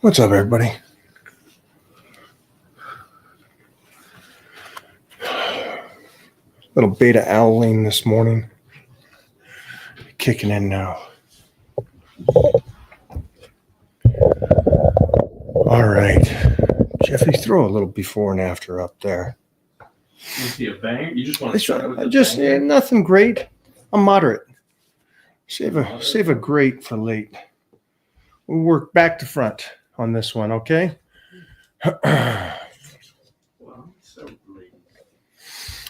What's up, everybody? Little beta owling this morning. Kicking in now. All right. Jeffy, throw a little before and after up there. You see a banger? You just want to start with nothing great. I'm moderate. Save a great for late. We'll work back to front on this one, okay? Well, so late.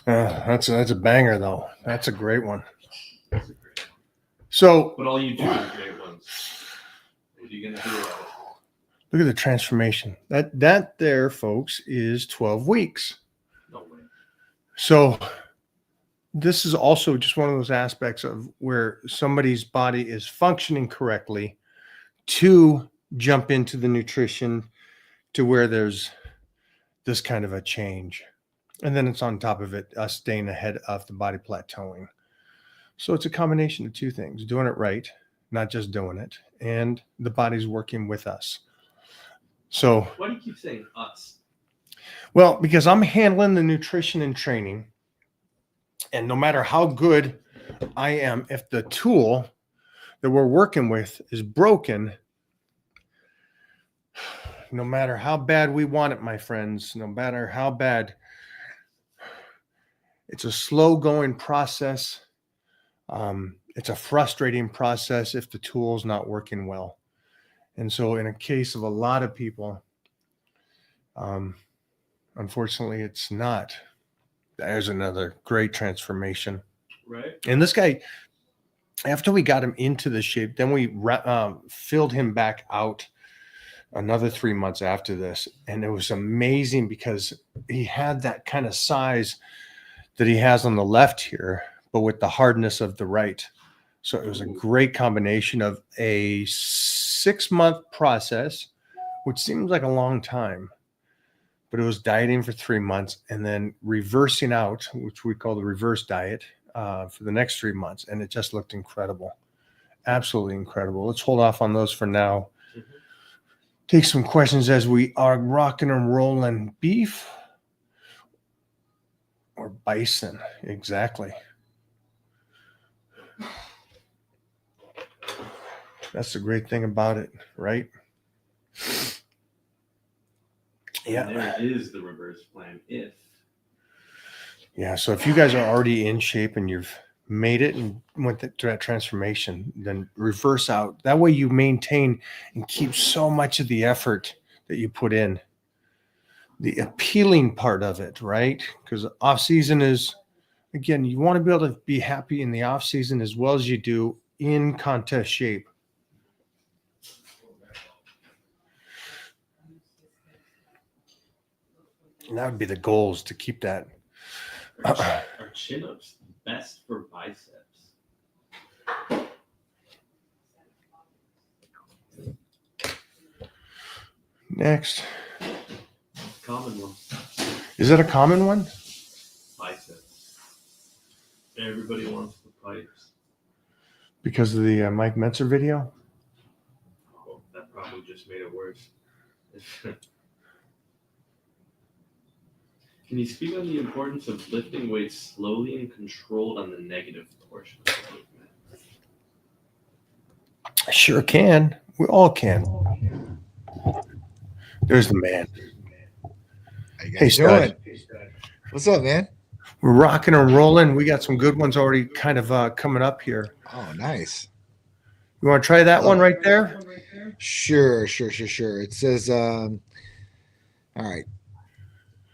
That's a banger though. That's a great one. That's a great one. So, But all you do is great ones. What are you gonna do about it? look at the transformation. That there, folks, is 12 weeks. No way. So this is also just one of those aspects of where somebody's body is functioning correctly to jump into the nutrition to where there's this kind of a change. And then it's on top of it, us staying ahead of the body plateauing. So it's a combination of two things, doing it right, not just doing it, and the body's working with us. So Why do you keep saying us? well, because I'm handling the nutrition and training. And no matter how good I am, if the tool that we're working with is broken, no matter how bad we want it, my friends, no matter how bad, it's a slow going process. It's a frustrating process if the tool's not working well. And so in a case of a lot of people, unfortunately, it's not. There's another great transformation. Right. And this guy, after we got him into the shape, then we filled him back out another 3 months after this. And it was amazing because he had that kind of size that he has on the left here, but with the hardness of the right. So it was a great combination of a 6-month process, which seems like a long time, but it was dieting for 3 months and then reversing out, which we call the reverse diet, for the next 3 months. And it just looked incredible. Absolutely incredible. Let's hold off on those for now. Mm-hmm. Take some questions as we are rocking and rolling. Beef or bison? Exactly. That's the great thing about it, right? Yeah. And there is the reverse plan if. Yeah. So if you guys are already in shape and you've made it and went through that transformation, then reverse out. That way you maintain and keep so much of the effort that you put in. The appealing part of it, right? Because off season is, again, you want to be able to be happy in the off season as well as you do in contest shape. And that would be the goal, is to keep that. Are chin-ups best for biceps? Next. Common one. Is that a common one? Biceps. Everybody wants the pipes. Because of the Mike Mentzer video? Oh, that probably just made it worse. Can you speak on the importance of lifting weights slowly and controlled on the negative portion of the movement? I sure can. We all can. There's the man. How you guys Hey, doing? Stud. What's up, man? We're rocking and rolling. We got some good ones already kind of coming up here. Oh, nice. You want to try that one right there? Sure. It says, all right.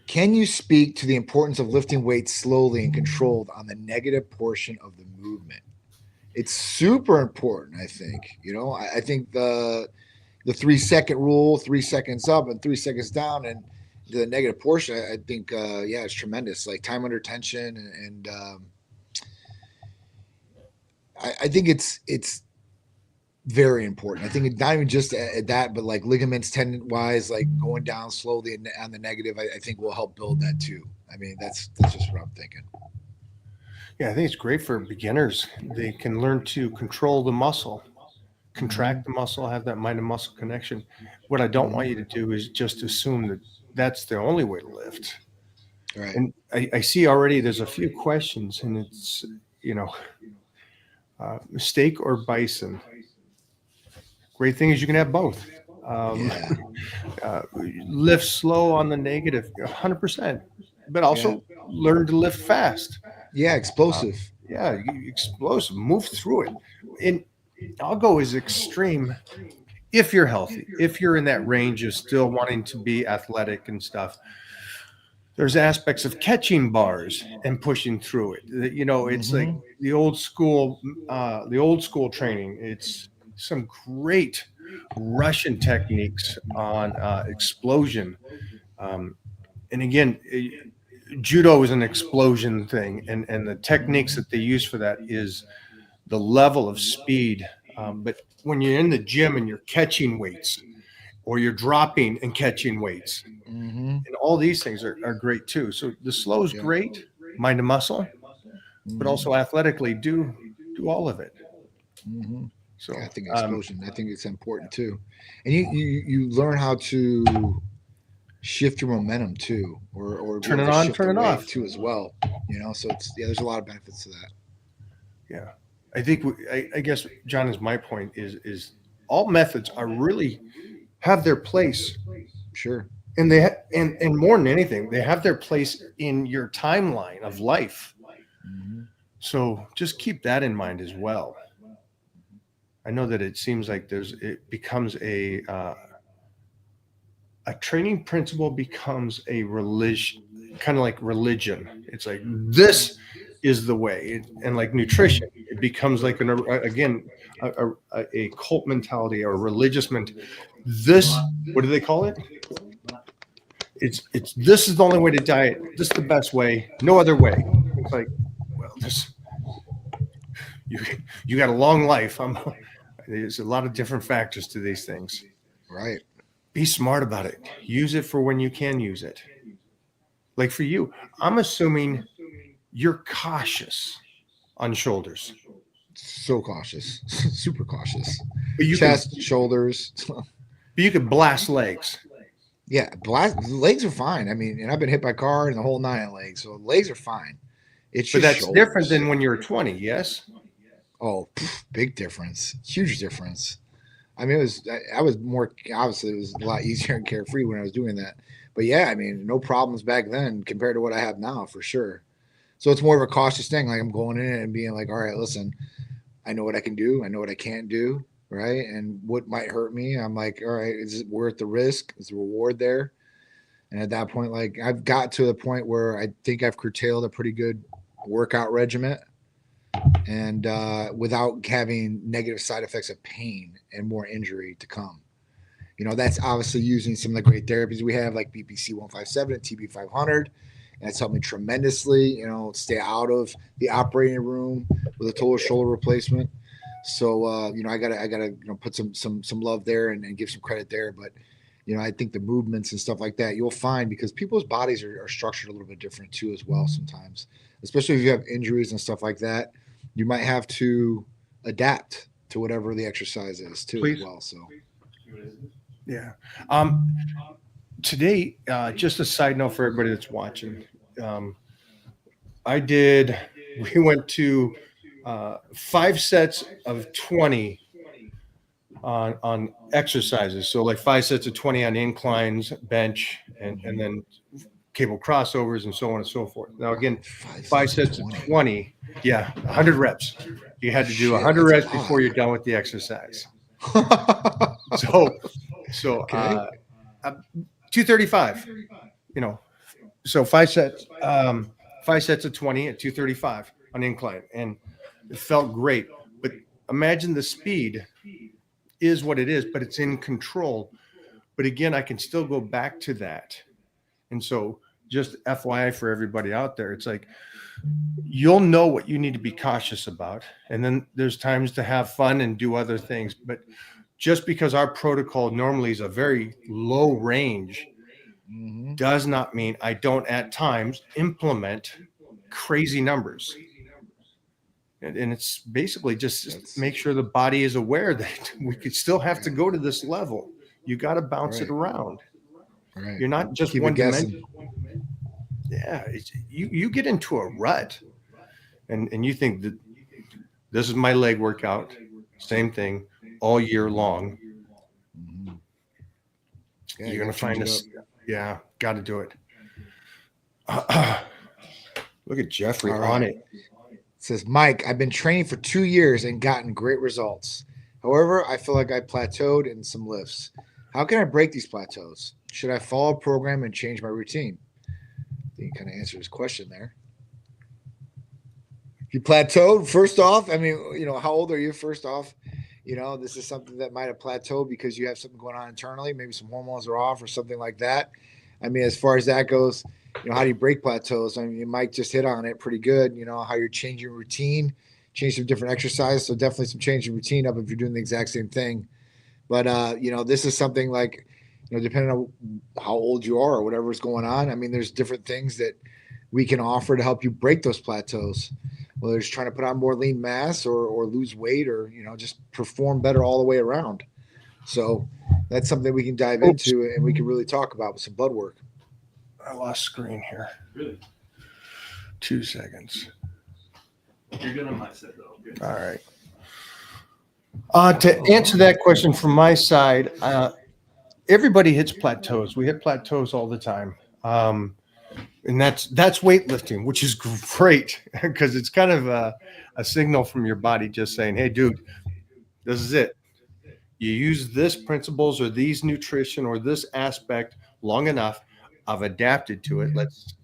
Can you speak to the importance of lifting weights slowly and controlled on the negative portion of the movement? It's super important, I think. I think the 3-second rule, 3 seconds up and 3 seconds down, and the negative portion, I think, it's tremendous. Like time under tension, and I think it's very important. I think it's not even just at that, but like ligaments, tendon wise, like going down slowly on the negative, I think will help build that too. I mean, that's just what I'm thinking. Yeah, I think it's great for beginners. They can learn to control the muscle contract the muscle, have that mind and muscle connection. What I don't want you to do is just assume that that's the only way to lift. Right. And I see already there's a few questions, and it's, steak or bison. Great thing is you can have both. Yeah. Lift slow on the negative, 100%, but also learn to lift fast. Yeah. Explosive. Yeah, explosive, move through it. And I'll go as extreme if you're healthy, if you're in that range of still wanting to be athletic and stuff. There's aspects of catching bars and pushing through it. It's like the old school training. It's some great Russian techniques on explosion. And again, judo is an explosion thing, and the techniques that they use for that is the level of speed. But when you're in the gym and you're catching weights, or you're dropping and catching weights, and all these things are great too. So the slow is great, mind and muscle, but also athletically do all of it. So I think explosion. I think it's important too, and you learn how to shift your momentum too, or turn it on, turn it off too as well. So there's a lot of benefits to that. Yeah, I think I guess, John, is my point is all methods are really have their place. Sure. And and more than anything, they have their place in your timeline of life. So just keep that in mind as well. I know that it seems like it becomes a training principle becomes a religion, kind of like religion. It's like, this is the way. And like nutrition, it becomes like a cult mentality or a religious mentality. What do they call it? It's this is the only way to diet. This is the best way. No other way. It's like, well, you got a long life. There's a lot of different factors to these things. Right. Be smart about it. Use it for when you can use it. Like for you, I'm assuming you're cautious on shoulders. So cautious, super cautious. But Chest, shoulders. But you could blast legs. Yeah, legs are fine. I mean, and I've been hit by a car and the whole 9 legs, so legs are fine. It's just that's shoulders. Different than when you're 20. Yes. Oh, big difference, huge difference. I mean, I was more, obviously it was a lot easier and carefree when I was doing that. But yeah, I mean, no problems back then compared to what I have now for sure. So it's more of a cautious thing. Like I'm going in and being like, all right, listen, I know what I can do. I know what I can't do. Right. And what might hurt me. I'm like, all right, is it worth the risk? Is the reward there? And at that point, like I've got to the point where I think I've curtailed a pretty good workout regimen, and without having negative side effects of pain and more injury to come. That's obviously using some of the great therapies we have, like BPC 157 and TB 500. And it's helped me tremendously, stay out of the operating room with a total shoulder replacement. So, I gotta, put some love there and give some credit there. But, I think the movements and stuff like that, you'll find, because people's bodies are structured a little bit different too, as well. Sometimes, especially if you have injuries and stuff like that, you might have to adapt to whatever the exercise is too. Please. As well. So, yeah. Today, just a side note for everybody that's watching, we went to 5 sets of 20 on exercises. So like 5 sets of 20 on inclines, bench, and then cable crossovers and so on and so forth. Now, again, 5 sets of 20, 100 reps. You had to do 100 reps before you're done with the exercise. So okay. 235, so 5 sets, 5 sets of 20 at 235 on incline, and it felt great. But imagine the speed is what it is, but it's in control. But again, I can still go back to that. And so just FYI for everybody out there, it's like, you'll know what you need to be cautious about. And then there's times to have fun and do other things. But just because our protocol normally is a very low range does not mean I don't at times implement crazy numbers. And it's basically just That's- make sure the body is aware that we could still have to go to this level. You got to bounce it Right. around. Right. You're not just Keep it one guessing. dimension. Yeah, you get into a rut, and you think that this is my leg workout, same thing all year long. Mhm. Yeah, You're you gonna gotta find change it this. up. Yeah, got to do it. Look at Jeffrey All on right. it. It says, Mike, I've been training for 2 years and gotten great results. However, I feel like I plateaued in some lifts. How can I break these plateaus? Should I follow a program and change my routine? I think you kind of answered his question there. You plateaued, first off. I mean, how old are you, first off? This is something that might have plateaued because you have something going on internally. Maybe some hormones are off or something like that. I mean, as far as that goes, how do you break plateaus? I mean, Mike just hit on it pretty good. How you're changing routine, change some different exercise. So definitely some change in routine up if you're doing the exact same thing. But this is something like, depending on how old you are or whatever's going on. I mean, there's different things that we can offer to help you break those plateaus. Whether it's trying to put on more lean mass or lose weight or just perform better all the way around. So that's something we can dive into and we can really talk about with some blood work. I lost screen here. Really? 2 seconds. You're good on my side though. Good. All right. To answer that question from my side, everybody hits plateaus. We hit plateaus all the time. And that's weightlifting, which is great because it's kind of a signal from your body just saying, hey, dude, this is it. You use this principles or these nutrition or this aspect long enough. I've adapted to it. Let's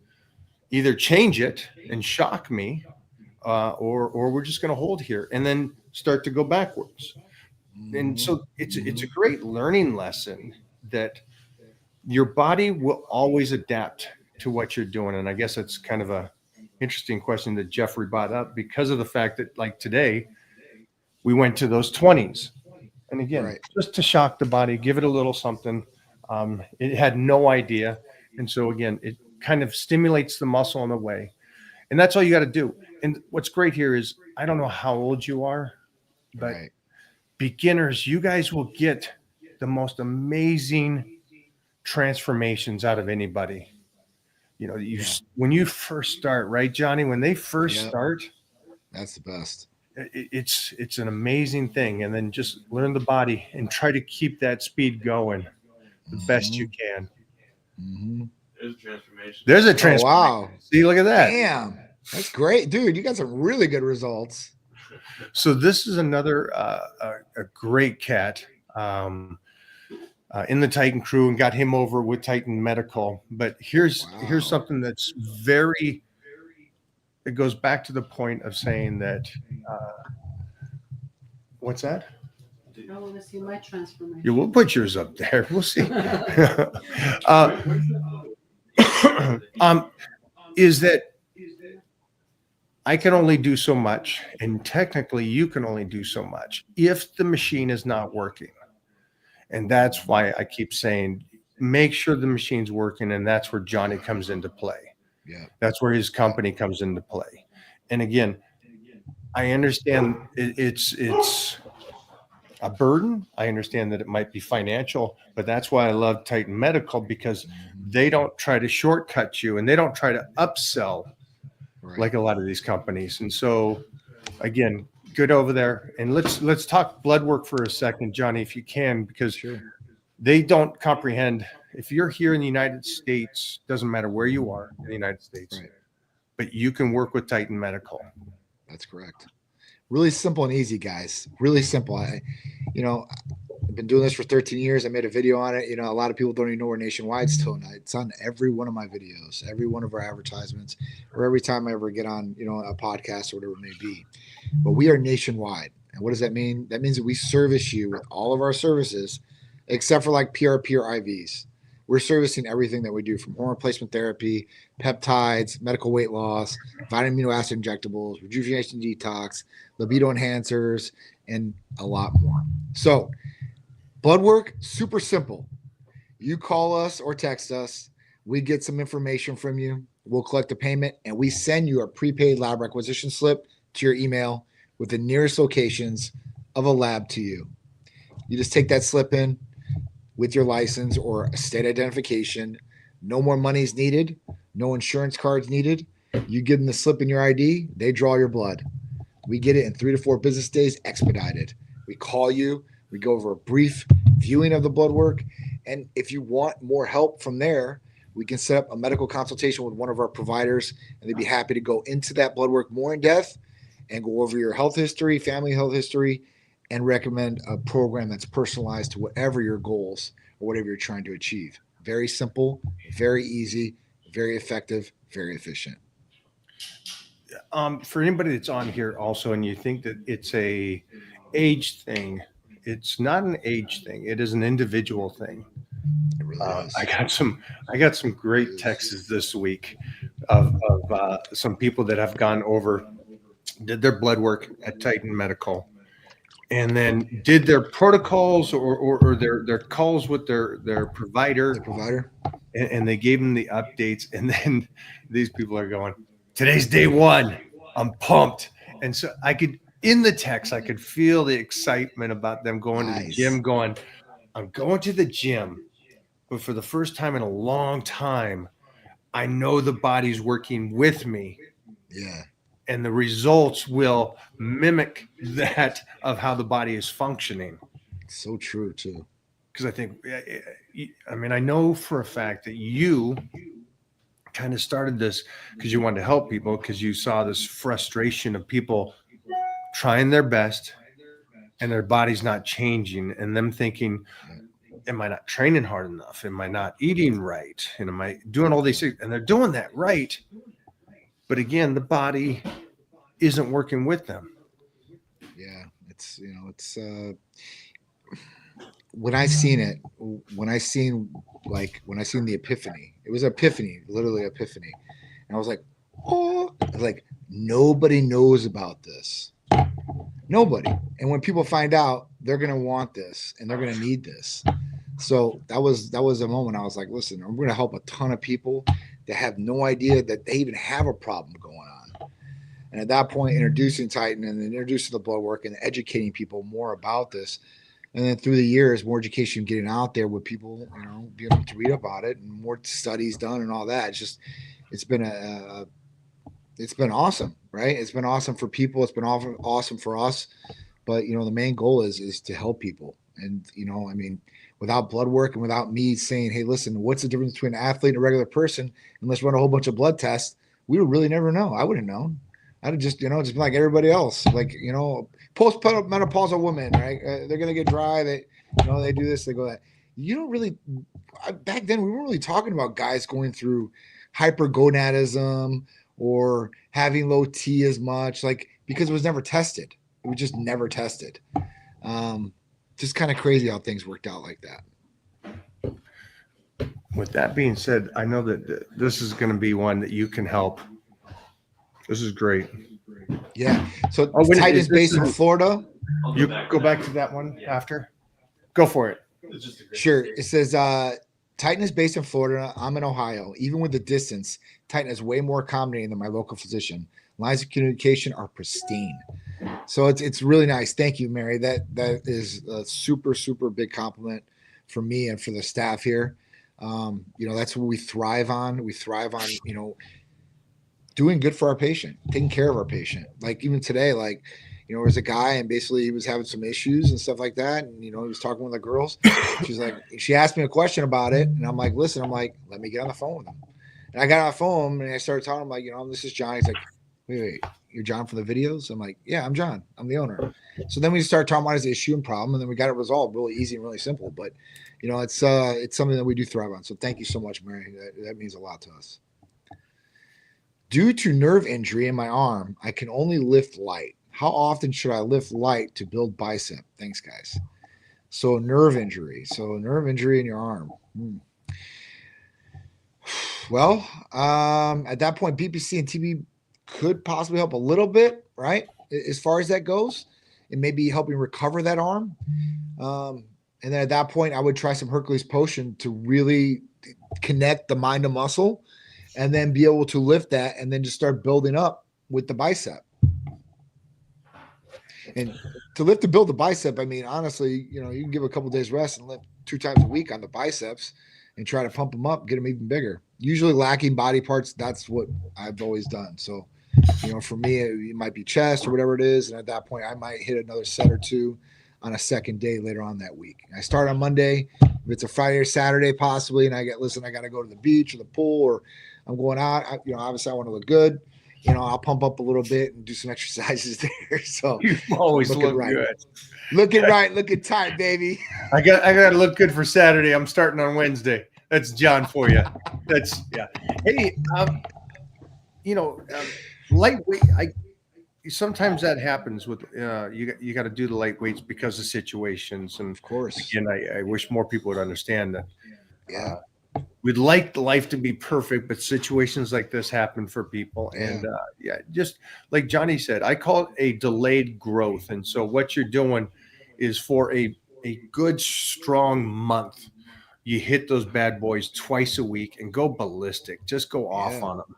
either change it and shock me or we're just going to hold here and then start to go backwards. And so it's a great learning lesson that your body will always adapt to what you're doing. And I guess that's kind of a interesting question that Jeffrey brought up because of the fact that like today we went to those 20s. And again, Right. just to shock the body, give it a little something. It had no idea. And so again, it kind of stimulates the muscle in a way. And that's all you got to do. And what's great here is I don't know how old you are, but Right. beginners, you guys will get the most amazing transformations out of anybody. When you first start, right, Johnny? When they first start, That's the best. it's an amazing thing. And then just learn the body and try to keep that speed going the best you can. Mm-hmm. There's a transformation. There's a Oh, transformation. wow. See, look at that. Damn. That's great. Dude, you got some really good results. So this is another a great cat in the Titan crew and got him over with Titan Medical. But here's something that's very, it goes back to the point of saying that, what's that? I want to see my transformation. You will put yours up there. We'll see. Is that I can only do so much, and technically you can only do so much if the machine is not working. And that's why I keep saying, make sure the machine's working. And that's where Johnny comes into play. Yeah. That's where his company comes into play. And again, I understand it's a burden. I understand that it might be financial, but that's why I love Titan Medical because they don't try to shortcut you and they don't try to upsell like a lot of these companies. And so again, good over there. And let's talk blood work for a second, Johnny, if you can, because they don't comprehend. If you're here in the United States, doesn't matter where you are in the United States, but you can work with Titan Medical. That's correct. Really simple and easy, guys. Really simple. I've been doing this for 13 years. I made a video on it. A lot of people don't even know we're nationwide still. And it's on every one of my videos, every one of our advertisements, or every time I ever get on, a podcast or whatever it may be. But we are nationwide. And what does that mean? That means that we service you with all of our services, except for like PRP or IVs. We're servicing everything that we do, from hormone replacement therapy, peptides, medical weight loss, vitamin amino acid injectables, rejuvenation detox, libido enhancers, and a lot more. So blood work, super simple. You call us or text us. We get some information from you. We'll collect the payment, and we send you a prepaid lab requisition slip to your email. with the nearest locations of a lab to you. You just take that slip in with your license or a state identification. No more money is needed. No insurance cards needed. You give them the slip in your ID, they draw your blood. We get it in 3 to 4 business days, expedited. We call you, we go over a brief viewing of the blood work. And if you want more help from there, we can set up a medical consultation with one of our providers, and they'd be happy to go into that blood work more in depth and go over your health history, family health history, and recommend a program that's personalized to whatever your goals or whatever you're trying to achieve. Very simple, very easy, very effective, very efficient. For anybody that's on here also, and you think that it's a age thing, it's not an age thing. It is an individual thing. It really is. I got some great texts this week of some people that have gone over, did their blood work at Titan Medical, and then did their protocols or their calls with their provider, The provider. and they gave them the updates. And then these people are going, today's day 1. I'm pumped. And so in the text, I could feel the excitement about them going to the Nice. gym, going, I'm going to the gym, but for the first time in a long time, I know the body's working with me, Yeah. and the results will mimic that of how the body is functioning. So true too. Because I think, I mean, I know for a fact that you kind of started this because you wanted to help people, because you saw this frustration of people trying their best and their body's not changing, and them thinking, am I not training hard enough? Am I not eating right? And am I doing all these things? And they're doing that right. But again, the body isn't working with them. Yeah. It's when I seen it, when I seen the epiphany, it was epiphany, literally epiphany. And I was like, oh, like nobody knows about this. Nobody. And when people find out, they're going to want this and they're going to need this. So that was a moment I was like, listen, I'm going to help a ton of people that have no idea that they even have a problem going on. And at that point, introducing Titan and then introducing the blood work and educating people more about this. And then through the years, more education getting out there with people, being able to read about it and more studies done and all that. It's been awesome, right? It's been awesome for people. It's been awesome for us. But, the main goal is to help people. And, without blood work and without me saying, hey, listen, what's the difference between an athlete and a regular person? And let's run a whole bunch of blood tests. We would really never know. I wouldn't know. I'd just, just be like everybody else. Like, postmenopausal women, right? They're going to get dry. They do this, they go that. You don't really, back then, we weren't really talking about guys going through hypergonadism or having low T as much, because it was never tested. It was just never tested. Just kind of crazy how things worked out like that. With that being said, I know that this is going to be one that you can help. This is great. Yeah. So is Titan is this based in the- Florida. I'll You back go to back that. to that one Yeah. after. Go for it. It's just a great Sure. story. It says Titan is based in Florida. I'm in Ohio. Even with the distance, Titan is way more accommodating than my local physician. Lines of communication are pristine. So it's really nice. Thank you, Mary. That is a super, super big compliment for me and for the staff here. That's what we thrive on. We thrive on, doing good for our patient, taking care of our patient. Like even today, there was a guy and basically he was having some issues and stuff like that. And, he was talking with the girls. She asked me a question about it. And I'm like, listen, let me get on the phone with him. And I got on the phone and I started talking. I'm like, this is John. He's like, wait, you're John from the videos? I'm like, yeah, I'm John. I'm the owner. So then we started talking about his issue and problem. And then we got it resolved really easy and really simple. But, it's something that we do thrive on. So thank you so much, Mary. That means a lot to us. Due to nerve injury in my arm, I can only lift light. How often should I lift light to build bicep? Thanks, guys. So nerve injury. In your arm. Well, at that point, BPC and TB could possibly help a little bit, right? As far as that goes, it may be helping recover that arm. And then at that point, I would try some Hercules potion to really connect the mind to muscle and then be able to lift that and then just start building up with the bicep. And to lift to build the bicep, I mean, honestly, you know, you can give a couple days rest and lift 2 times a week on the biceps and try to pump them up, get them even bigger. Usually lacking body parts, that's what I've always done. So, you know, for me, it might be chest or whatever it is. And at that point, I might hit another set or two on a second day later on that week. I start on Monday. If it's a Friday or Saturday, possibly, and I got to go to the beach or the pool, or I'm going out, you know, obviously I want to look good. You know, I'll pump up a little bit and do some exercises there. So You always looking look right. good. Looking right, looking tight, baby. I got to look good for Saturday. I'm starting on Wednesday. That's John for you. That's yeah. Hey, you know, lightweight. Sometimes that happens with you got to do the lightweights because of situations, and Of course. again, I wish more people would understand that. Yeah. We'd like life to be perfect, but situations like this happen for people. Yeah. And just like Johnny said, I call it a delayed growth. And so what you're doing is for a good, strong month, you hit those bad boys twice a week and go ballistic. Just go off Yeah. on them.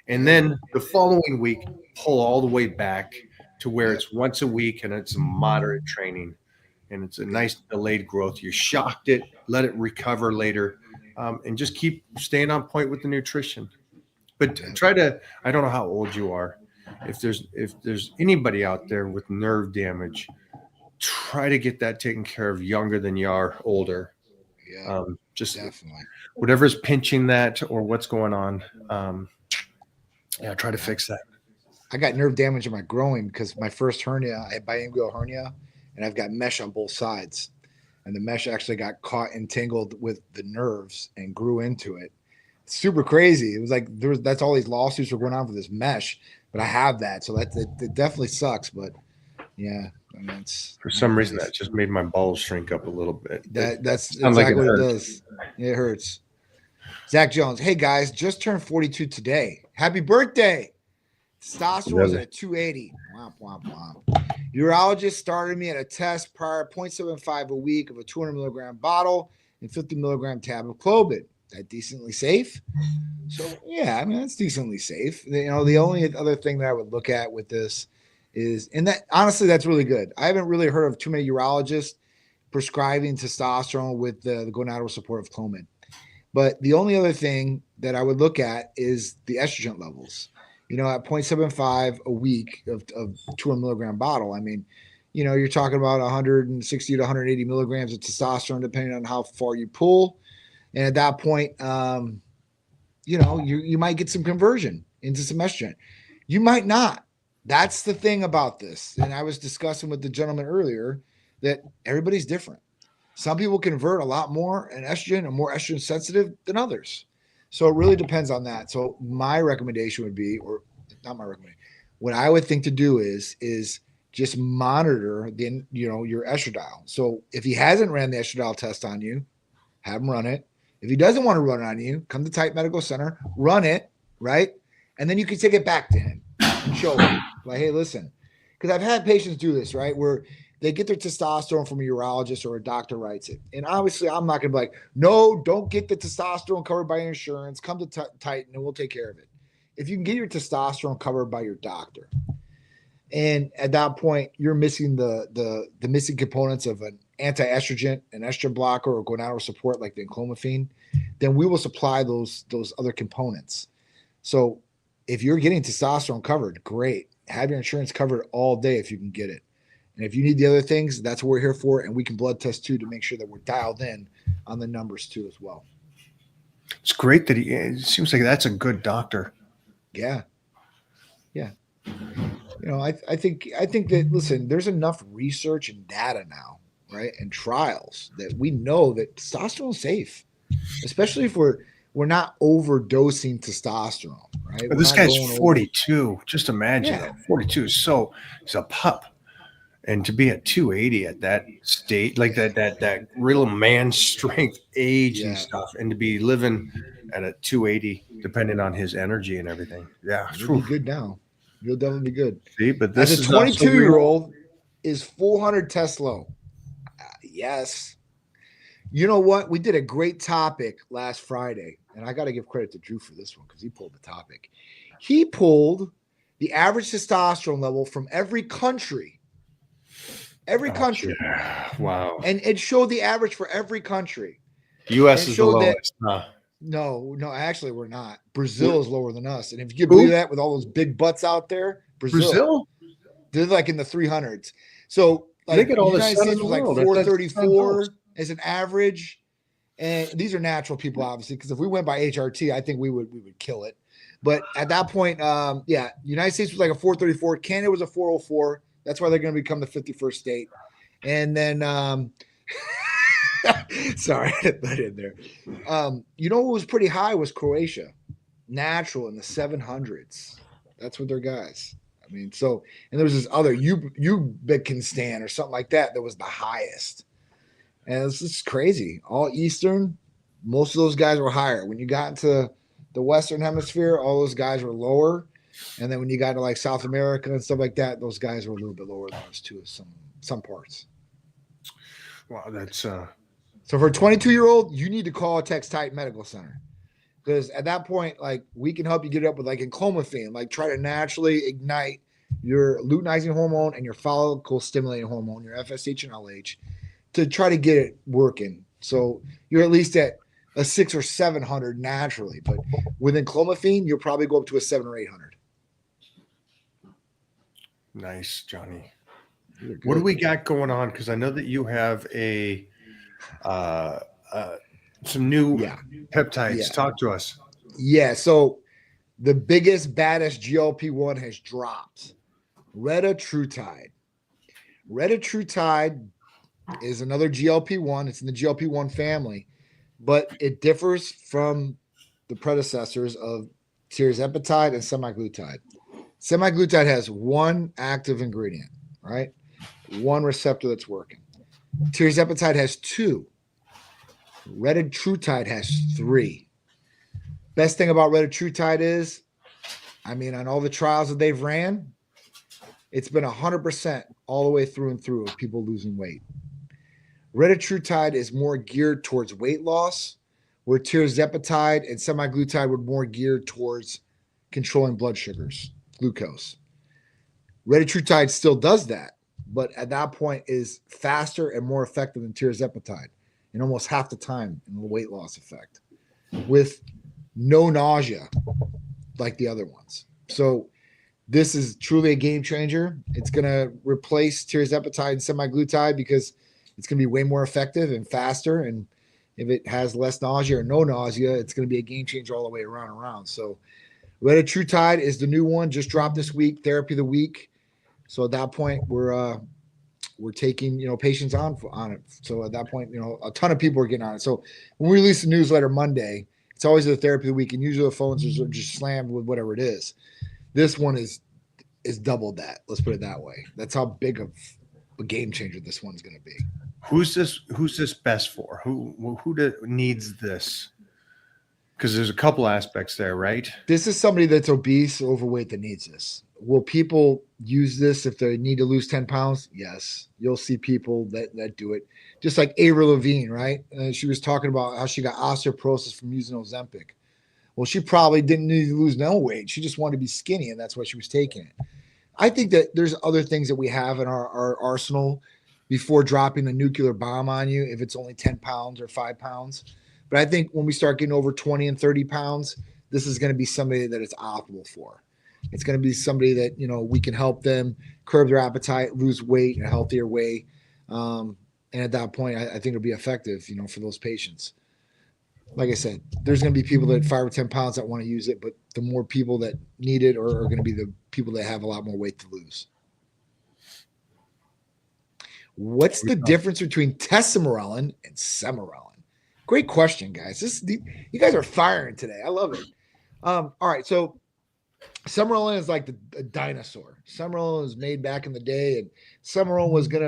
And then the following week, pull all the way back to where it's once a week and it's moderate training. And it's a nice delayed growth. You shocked it, let it recover later. And just keep staying on point with the nutrition. But try to, I don't know how old you are. If there's anybody out there with nerve damage, try to get that taken care of younger than you are older. Yeah. Just Definitely. whatever's pinching that or what's going on. Try to fix that. I got nerve damage in my groin because my first hernia, I had biangular hernia, and I've got mesh on both sides. And the mesh actually got caught and tangled with the nerves and grew into it. Super crazy. It was like that's all these lawsuits were going on for this mesh, but I have that, so it definitely sucks. But yeah, I mean, it's For some reason that just made my balls shrink up a little bit. that's sounds like exactly it what it hurts. does. It hurts. Zach Jones, hey guys, just turned 42 today. Happy birthday! Testosterone was at 280. Womp, womp, womp. Urologist started me at a test prior 0.75 a week of a 200 milligram bottle and 50 milligram tab of Clobid. That decently safe? So yeah, I mean that's decently safe. You know, the only other thing that I would look at with this is, and that honestly, that's really good. I haven't really heard of too many urologists prescribing testosterone with the gonadal support of Clomid. But the only other thing that I would look at is the estrogen levels. You know, at 0.75 a week of 200 milligram bottle, I mean, you know, you're talking about 160 to 180 milligrams of testosterone, depending on how far you pull. And at that point, you know, you might get some conversion into some estrogen. You might not. That's the thing about this. And I was discussing with the gentleman earlier that everybody's different. Some people convert a lot more in estrogen and more estrogen sensitive than others. So it really depends on that. So my recommendation would be, or not my recommendation, what I would think to do is just monitor your estradiol. So if he hasn't ran the estradiol test on you, have him run it. If he doesn't want to run it on you, come to Tight Medical Center, run it, right? And then you can take it back to him and show him, like, hey, listen, because I've had patients do this, right, where they get their testosterone from a urologist or a doctor writes it. And obviously, I'm not going to be like, no, don't get the testosterone covered by your insurance. Come to Titan and we'll take care of it. If you can get your testosterone covered by your doctor, and at that point, you're missing the missing components of an anti-estrogen, an estrogen blocker, or gonadal support like the enclomiphene, then we will supply those other components. So if you're getting testosterone covered, great. Have your insurance covered all day if you can get it. And if you need the other things, that's what we're here for. And we can blood test too to make sure that we're dialed in on the numbers too as well. It's great that it seems like that's a good doctor. Yeah. Yeah. You know, I think that, listen, there's enough research and data now, right? And trials that we know that testosterone is safe, especially if we're not overdosing testosterone, right? But this guy's 42. Just imagine that. 42 is he's a pup. And to be at 280 at that state, like that real man strength age and stuff, and to be living at a 280, depending on his energy and everything. Yeah. You'll be good now. You'll definitely be good. See, but this as a 22-year-old is 400 tests low. Yes. You know what? We did a great topic last Friday, and I got to give credit to Drew for this one because he pulled the topic. He pulled the average testosterone level from every country Every Oh, country. yeah. Wow. And it showed the average for every country. U.S. And it is the showed that lowest. Huh? no, actually, we're not. Brazil is lower than us. And if you can Who? believe that with all those big butts out there, Brazil. They're like in the 300s. So They like get all the United sun in States the was like world. That's 434 as an average. And these are natural people, obviously, because if we went by HRT, I think we would kill it. But at that point, United States was like a 434. Canada was a 404. That's why they're going to become the 51st state. And then, sorry, I had that in there. You know what was pretty high was Croatia, natural in the 700s. That's what their guys. I mean, so, and there was this other Uzbekistan or something like that was the highest. And it's just crazy. All Eastern, most of those guys were higher. When you got into the Western Hemisphere, all those guys were lower. And then when you got to like South America and stuff like that, those guys were a little bit lower than us too, some parts. Wow, that's So for a 22-year-old, you need to call Tex Titan Medical Center. Because at that point, like we can help you get it up with like enclomiphene, like try to naturally ignite your luteinizing hormone and your follicle stimulating hormone, your FSH and LH, to try to get it working. So you're at least at a 600 or 700 naturally, but with enclomiphene, you'll probably go up to a 700 or 800. nice, Johnny. What do we got going on? Because I know that you have some new peptides. Yeah. Talk to us. Yeah. So the biggest, baddest GLP-1 has dropped. Retatrutide. Retatrutide is another GLP-1. It's in the GLP-1 family, but it differs from the predecessors of tirzepatide and semaglutide. Semaglutide has one active ingredient, right? One receptor that's working. Tirzepatide has two. Retatrutide has three. Best thing about retatrutide is, I mean, on all the trials that they've ran, it's been 100% all the way through and through of people losing weight. Retatrutide is more geared towards weight loss, where tirzepatide and semaglutide were more geared towards controlling blood sugars, glucose. Retatrutide still does that, but at that point is faster and more effective than tirzepatide in almost half the time in the weight loss effect, with no nausea like the other ones. So this is truly a game changer. It's going to replace tirzepatide and semaglutide because it's going to be way more effective and faster. And if it has less nausea or no nausea, it's going to be a game changer all the way around. So retatrutide is the new one, just dropped this week, therapy of the week. So at that point, we're taking, patients on it. So at that point, a ton of people are getting on it. So when we release the newsletter Monday, it's always the therapy of the week, and usually the phones are just slammed with whatever it is. This one is doubled that. Let's put it that way. That's how big of a game changer this one's going to be. Who's this best for? Who needs this? Because there's a couple aspects there, right? This is somebody that's obese, overweight that needs this. Will people use this if they need to lose 10 pounds? Yes. You'll see people that do it. Just like Avril Lavigne, right? She was talking about how she got osteoporosis from using Ozempic. Well, she probably didn't need to lose no weight. She just wanted to be skinny, and that's why she was taking it. I think that there's other things that we have in our arsenal before dropping the nuclear bomb on you if it's only 10 pounds or 5 pounds. But I think when we start getting over 20 and 30 pounds, this is going to be somebody that it's optimal for. It's going to be somebody that, we can help them curb their appetite, lose weight in a healthier way. And at that point, I think it'll be effective, for those patients. Like I said, there's going to be people that 5 or 10 pounds that want to use it, but the more people that need it are going to be the people that have a lot more weight to lose. What's the difference between tesamorelin and sermorelin? Great question, guys. You guys are firing today. I love it. All right, so sermorelin is like a dinosaur. Sermorelin was made back in the day, and sermorelin was going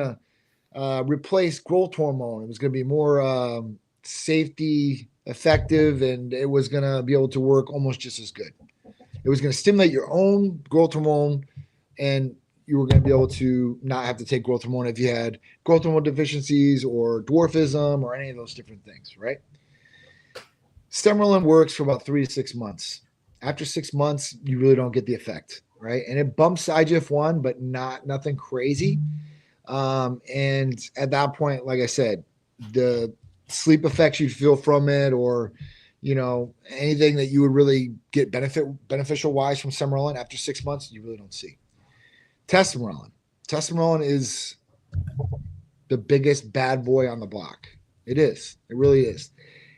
to replace growth hormone. It was going to be more safety effective, and it was going to be able to work almost just as good. It was going to stimulate your own growth hormone, and you were going to be able to not have to take growth hormone if you had growth hormone deficiencies or dwarfism or any of those different things, right? Sermorelin works for about 3 to 6 months. After 6 months, you really don't get the effect, right? And it bumps IGF-1, but nothing crazy. And at that point, like I said, the sleep effects you'd feel from it, or anything that you would really get beneficial wise from Semerelin after 6 months, you really don't see. Tesamorelin. Tesamorelin is the biggest bad boy on the block. It is. It really is.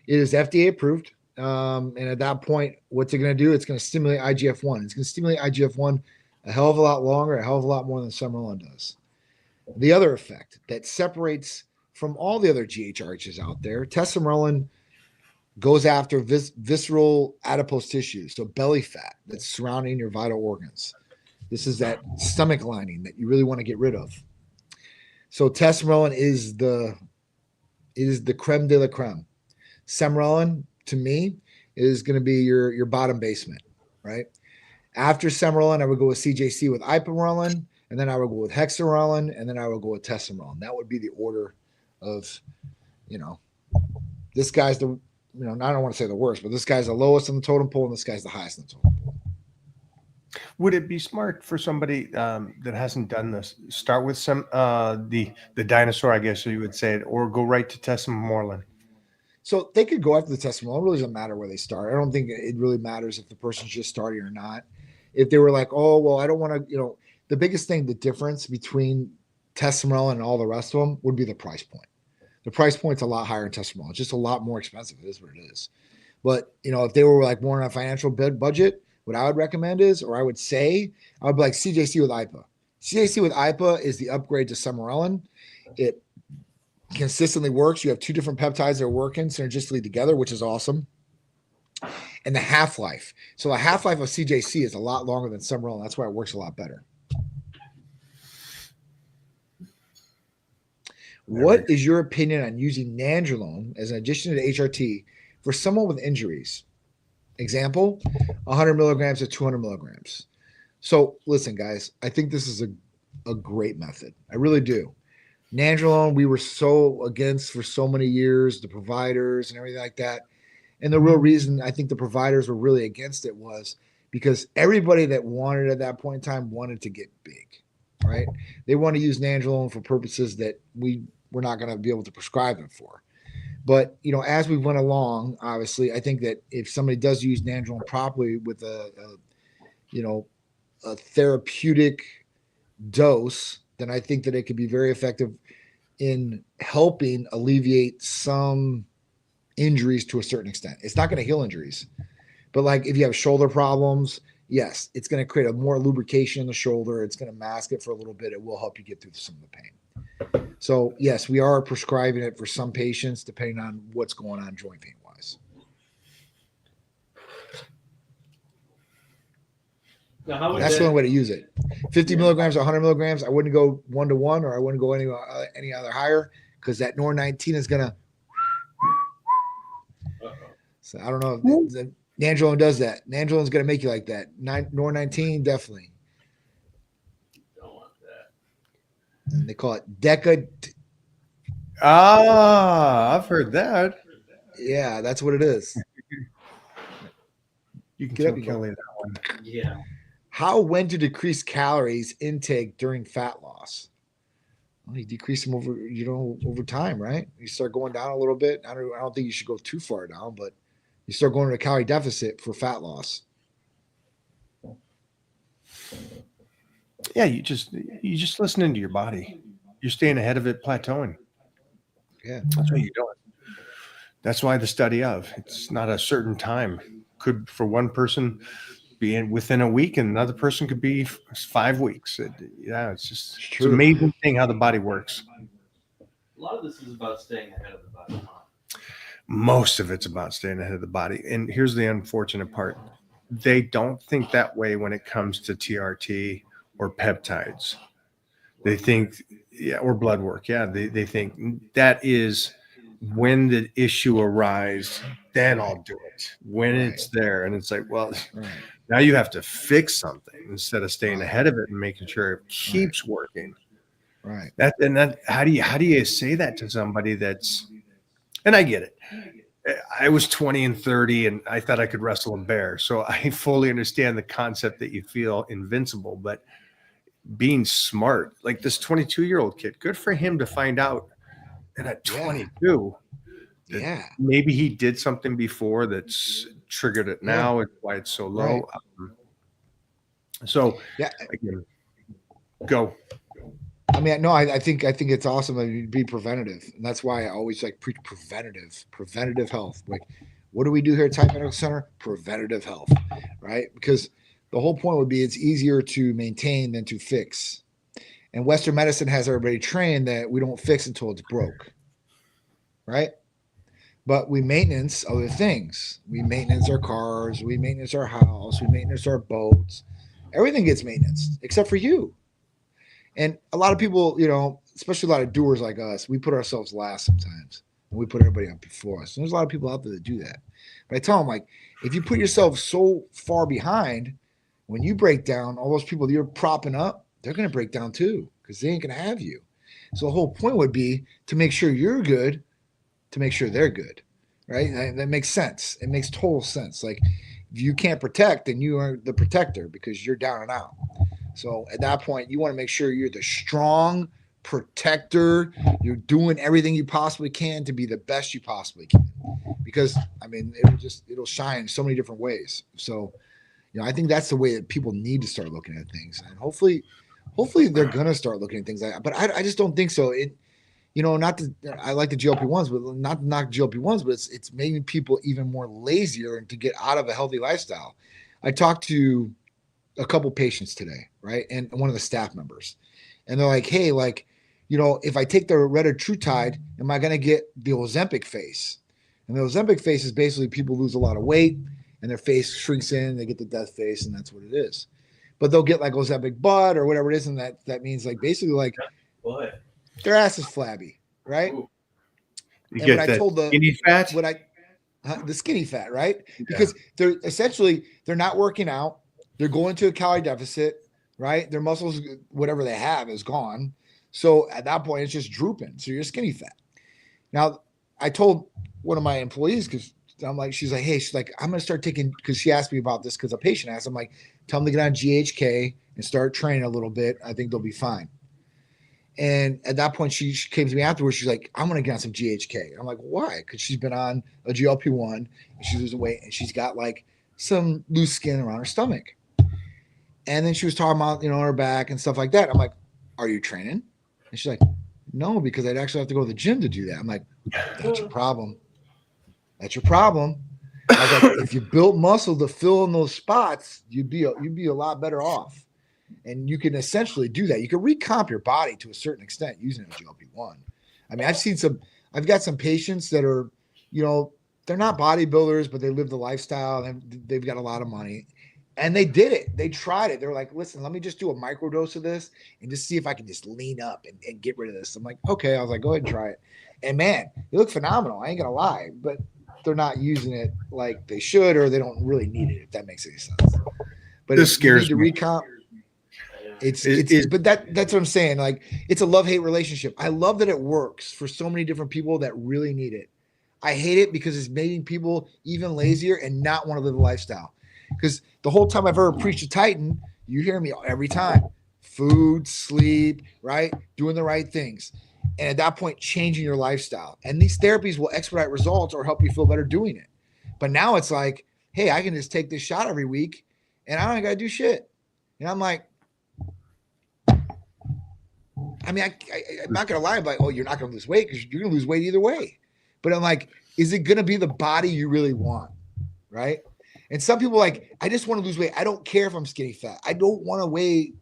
It is FDA approved. And at that point, what's it going to do? It's going to stimulate IGF-1. It's going to stimulate IGF-1 a hell of a lot longer, a hell of a lot more than Semerelin does. The other effect that separates from all the other GHRHs out there, Tesamorelin goes after visceral adipose tissue, so belly fat that's surrounding your vital organs. This is that stomach lining that you really want to get rid of. So Tesamorelin is the creme de la creme. Semerelin, to me, is going to be your bottom basement, right? After Semerelin, I would go with CJC with Ipamorelin, and then I would go with Hexarelin, and then I would go with Tesamorelin. That would be the order of, this guy's the, I don't want to say the worst, but this guy's the lowest on the totem pole, and this guy's the highest on the totem pole. Would it be smart for somebody that hasn't done this, start with some the dinosaur, I guess you would say it, or go right to Tesamorelin? So they could go after the Tesamorelin. It really doesn't matter where they start. I don't think it really matters if the person's just starting or not. If they were like, oh, well, I don't want to, the biggest thing, the difference between Tesamorelin and all the rest of them would be the price point. The price point's a lot higher in Tesamorelin. It's just a lot more expensive. It is what it is. But, if they were like more on a financial budget, what I would recommend is, or I would say, I would be like CJC with IPA. CJC with IPA is the upgrade to Semerelin. It consistently works. You have two different peptides that are working synergistically together, which is awesome. And the half-life. So the half-life of CJC is a lot longer than Semerelin. That's why it works a lot better. What is your opinion on using Nandrolone as an addition to HRT for someone with injuries? Example, 100 milligrams to 200 milligrams. So listen, guys, I think this is a great method. I really do. Nandrolone, we were so against for so many years, the providers and everything like that. And the real reason I think the providers were really against it was because everybody that wanted at that point in time wanted to get big, right? They want to use Nandrolone for purposes that we're not going to be able to prescribe them for. But, as we went along, obviously, I think that if somebody does use Nandrolone properly with a therapeutic dose, then I think that it could be very effective in helping alleviate some injuries to a certain extent. It's not going to heal injuries, but like if you have shoulder problems, yes, it's going to create a more lubrication in the shoulder. It's going to mask it for a little bit. It will help you get through some of the pain. So yes, we are prescribing it for some patients depending on what's going on joint pain wise. Now, That's the only way to use it. 50 milligrams or 100 milligrams. I wouldn't go 1-to-1, or I wouldn't go any other higher, because that NOR19 is going to. So I don't know if Nandrolone does that. Nandrolone is going to make you like that. NOR19, definitely. Don't want that. And they call it Deca. I've heard that. Yeah, that's what it is. You can Get up tell and go. Kelly that one. Yeah. When to decrease calories intake during fat loss? Well, you decrease them over time, right? You start going down a little bit. I don't think you should go too far down, but you start going to a calorie deficit for fat loss. Yeah, you just listening to your body. You're staying ahead of it, plateauing. Yeah, that's what you're doing. That's why the study of it's not a certain time. Could for one person be within a week, and another person could be 5 weeks. It's an amazing thing how the body works. A lot of this is about staying ahead of the body. Most of it's about staying ahead of the body. And here's the unfortunate part. They don't think that way when it comes to TRT or peptides. They think, or blood work. Yeah, they think that is when the issue arises, then I'll do it. When it's there. And it's like, well, now you have to fix something instead of staying ahead of it and making sure it keeps working. Right. How do you say that to somebody that's, and I get it. I was 20 and 30 and I thought I could wrestle a bear. So I fully understand the concept that you feel invincible, but being smart. Like this 22-year-old kid, good for him to find out that at Yeah. 22, that Yeah. maybe he did something before that's triggered it now. It's why it's so low. So Yeah. again, go. I mean, no, I think it's awesome that you be preventative, and that's why I always like preach preventative health. Like, what do we do here at Titan Medical Center? Preventative health, right? Because the whole point would be it's easier to maintain than to fix. And Western medicine has everybody trained that we don't fix until it's broke, right? But we maintenance other things. We maintenance our cars, we maintenance our house, we maintenance our boats. Everything gets maintenance except for you. And a lot of people, you know, especially a lot of doers like us, we put ourselves last sometimes and we put everybody up before us. And there's a lot of people out there that do that. But I tell them, like, if you put yourself so far behind, when you break down, all those people that you're propping up, they're going to break down too because they ain't going to have you. So the whole point would be to make sure you're good, to make sure they're good, right? And that makes sense. It makes total sense. Like, if you can't protect, then you are the protector because you're down and out. So at that point, you want to make sure you're the strong protector. You're doing everything you possibly can to be the best you possibly can. Because I mean, it'll shine in so many different ways. So, you know, I think that's the way that people need to start looking at things. And hopefully they're gonna start looking at things like that. But I just don't think so. It, you know, not to, I like the GLP-1s, but not to knock GLP-1s, but it's making people even more lazier and to get out of a healthy lifestyle. I talked to a couple patients today, right? And one of the staff members. And they're like, hey, like, you know, if I take the retatrutide, am I going to get the Ozempic face? And the Ozempic face is basically people lose a lot of weight and their face shrinks in, they get the death face, and that's what it is. But they'll get like Ozempic butt or whatever it is, and that means like basically like What? their ass is flabby, right? Ooh. You And get when I that told the skinny fat. the skinny fat, right? Because they're not working out. They're going to a calorie deficit, right? Their muscles, whatever they have, is gone. So at that point, it's just drooping. So you're skinny fat. Now, I told one of my employees because I'm like, she's like, I'm going to start taking, because she asked me about this because a patient asked. I'm like, tell them to get on GHK and start training a little bit. I think they'll be fine. And at that point, she came to me afterwards. She's like, I'm going to get on some GHK. I'm like, why? Because she's been on a GLP-1 and she's losing weight and she's got like some loose skin around her stomach. And then she was talking about, you know, her back and stuff like that. I'm like, are you training? And she's like, no, because I'd actually have to go to the gym to do that. I'm like, that's your problem. That's your problem. I was like, if you built muscle to fill in those spots, you'd be a lot better off. And you can essentially do that. You can recomp your body to a certain extent using a GLP-1. I mean, I've got some patients that are, you know, they're not bodybuilders, but they live the lifestyle and they've got a lot of money. And they did it. They tried it. They were like, listen, let me just do a microdose of this and just see if I can just lean up and get rid of this. I'm like, okay. I was like, go ahead and try it. And man, they look phenomenal. I ain't going to lie, but they're not using it like they should, or they don't really need it, if that makes any sense. But This scares you me. need to recomp. But that's what I'm saying. Like, it's a love-hate relationship. I love that it works for so many different people that really need it. I hate it because it's making people even lazier and not want to live a lifestyle. Because the whole time I've ever preached to Titan, you hear me every time: food, sleep, right? Doing the right things. And at that point, changing your lifestyle. And these therapies will expedite results or help you feel better doing it. But now it's like, hey, I can just take this shot every week and I don't got to do shit. And I'm like, I mean, I'm not going to lie about, oh, you're not going to lose weight because you're going to lose weight either way. But I'm like, is it going to be the body you really want? Right. And some people like, I just want to lose weight. I don't care if I'm skinny fat. I don't want to weigh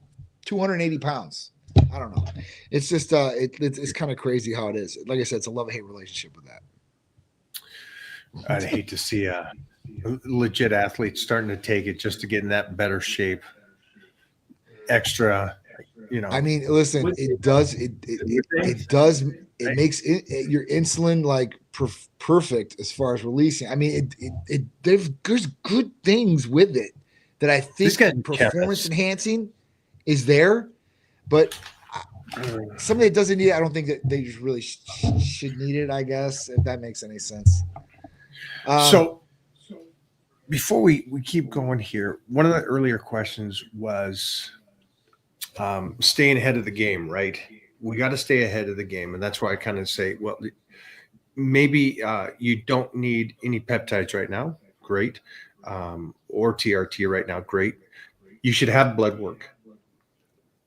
280 pounds. I don't know. It's just, it's kind of crazy how it is. Like I said, it's a love-hate relationship with that. I'd hate to see a legit athlete starting to take it just to get in that better shape. Extra, you know. I mean, listen, it makes your insulin like perfect as far as releasing. I mean, there's good things with it that I think performance enhancing is there, but somebody that doesn't need it, I don't think that they just really should need it, I guess, if that makes any sense. So before we keep going here, one of the earlier questions was staying ahead of the game, right? We got to stay ahead of the game. And that's why I kind of say, well, maybe you don't need any peptides right now. Great. Or TRT right now. Great. You should have blood work.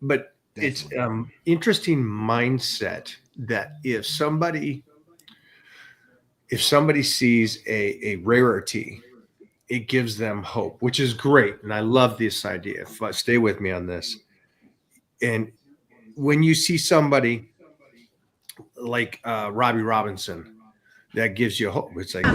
But it's Definitely. interesting mindset that if somebody sees a rarity, it gives them hope, which is great. And I love this idea. Stay with me on this. And when you see somebody like Robbie Robinson, that gives you hope. It's like,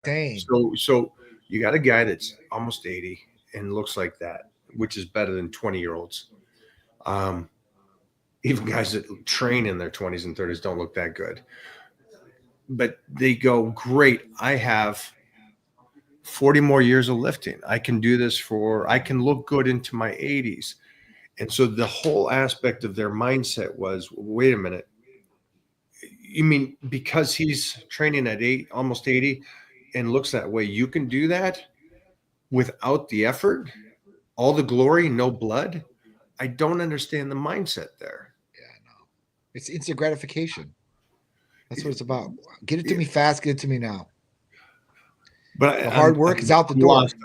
Dang. so you got a guy that's almost 80 and looks like that, which is better than 20-year-olds. Even guys that train in their 20s and 30s don't look that good. But they go, great, I have 40 more years of lifting. I can do this I can look good into my 80s. And so the whole aspect of their mindset was, wait a minute. You mean because he's training at almost 80 and looks that way, you can do that without the effort, all the glory, no blood? I don't understand the mindset there. Yeah, no. It's instant gratification. That's what it's about. Get it to me fast. Get it to me now. But The hard work is out the door. lost.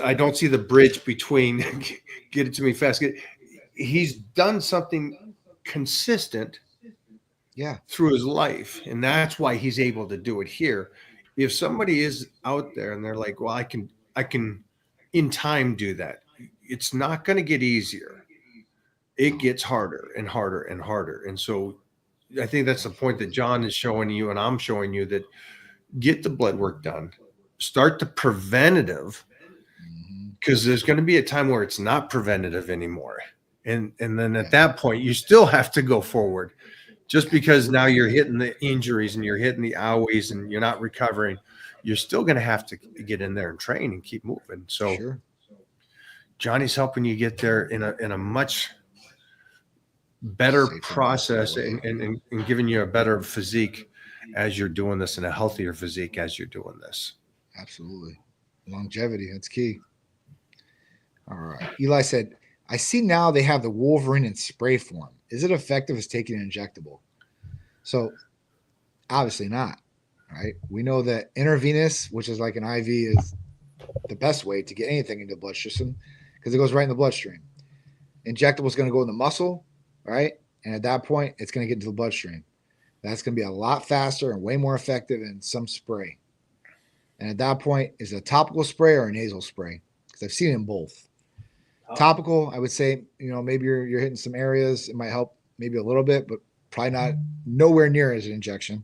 I don't see the bridge between get it to me fast. He's done something consistent Yeah. through his life, and that's why he's able to do it here. If somebody is out there and they're like, well, I can in time do that, it's not going to get easier. It gets harder and harder and harder. And so I think that's the point that John is showing you and I'm showing you, that get the blood work done, start the preventative, because there's going to be a time where it's not preventative anymore. And then at that point, you still have to go forward. Just because now you're hitting the injuries and you're hitting the owies and you're not recovering, you're still going to have to get in there and train and keep moving. So Sure. Johnny's helping you get there in a much better Safer, process way. and giving you a better physique as you're doing this, and a healthier physique as you're doing this. Absolutely. Longevity. That's key. All right. Eli said, I see now they have the Wolverine in spray form. Is it effective as taking an injectable? So obviously not, right? We know that intravenous, which is like an IV, is the best way to get anything into the blood system because it goes right in the bloodstream. Injectable is going to go in the muscle, right? And at that point, it's going to get into the bloodstream. That's going to be a lot faster and way more effective than some spray. And at that point, is it a topical spray or a nasal spray? Because I've seen it in both. Topical, I would say, maybe you're hitting some areas. It might help maybe a little bit, but probably not nowhere near as an injection.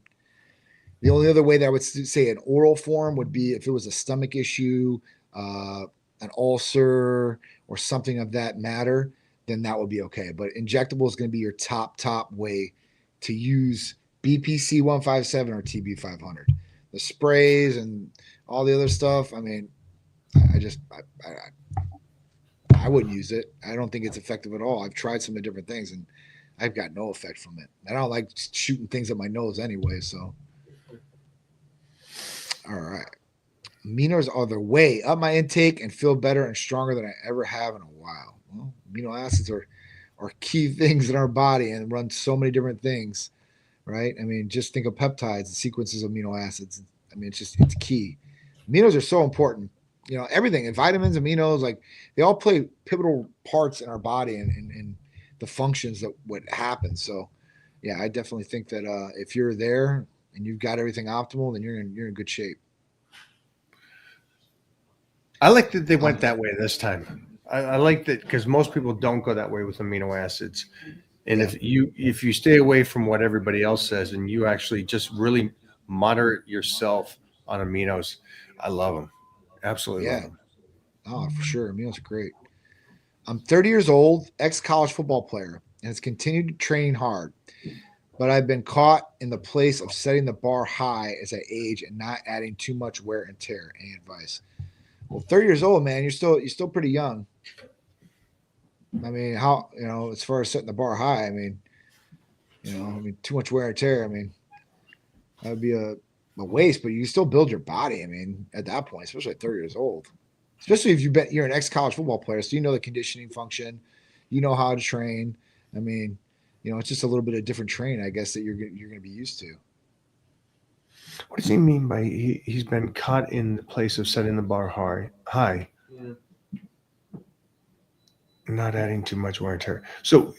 The only other way that I would say an oral form would be if it was a stomach issue, an ulcer, or something of that matter, then that would be okay. But injectable is going to be your top way to use BPC 157 or TB 500. The sprays and all the other stuff, I mean, I wouldn't use it. I don't think it's effective at all. I've tried some of the different things and I've got no effect from it. I don't like shooting things at my nose anyway. So, all right. Aminos are the way up my intake and feel better and stronger than I ever have in a while. Well, amino acids are key things in our body and run so many different things, right? I mean, just think of peptides and sequences of amino acids. I mean, it's key. Aminos are so important. Everything, and vitamins, aminos, like they all play pivotal parts in our body and the functions that would happen. So, yeah, I definitely think that if you're there and you've got everything optimal, then you're in good shape. I like that they went that way this time. I like that because most people don't go that way with amino acids. And if you stay away from what everybody else says and you actually just really moderate yourself on aminos, I love them. Absolutely. Yeah. Oh, for sure. Aminos are great. I'm 30 years old, ex-college football player, and has continued to train hard. But I've been caught in the place of setting the bar high as I age and not adding too much wear and tear. Any advice? Well, 30 years old, man, you're still pretty young. I mean, how, as far as setting the bar high, I mean, You know, I mean, too much wear and tear. I mean, that would be a waste, but you still build your body. I mean, at that point, especially at 30 years old, especially if you're an ex-college football player, so you know the conditioning function, you know how to train. I mean, you know, it's just a little bit of different training, I guess, that you're going to be used to. What does he mean by he's been caught in the place of setting the bar high, Yeah. not adding too much wear and tear? So,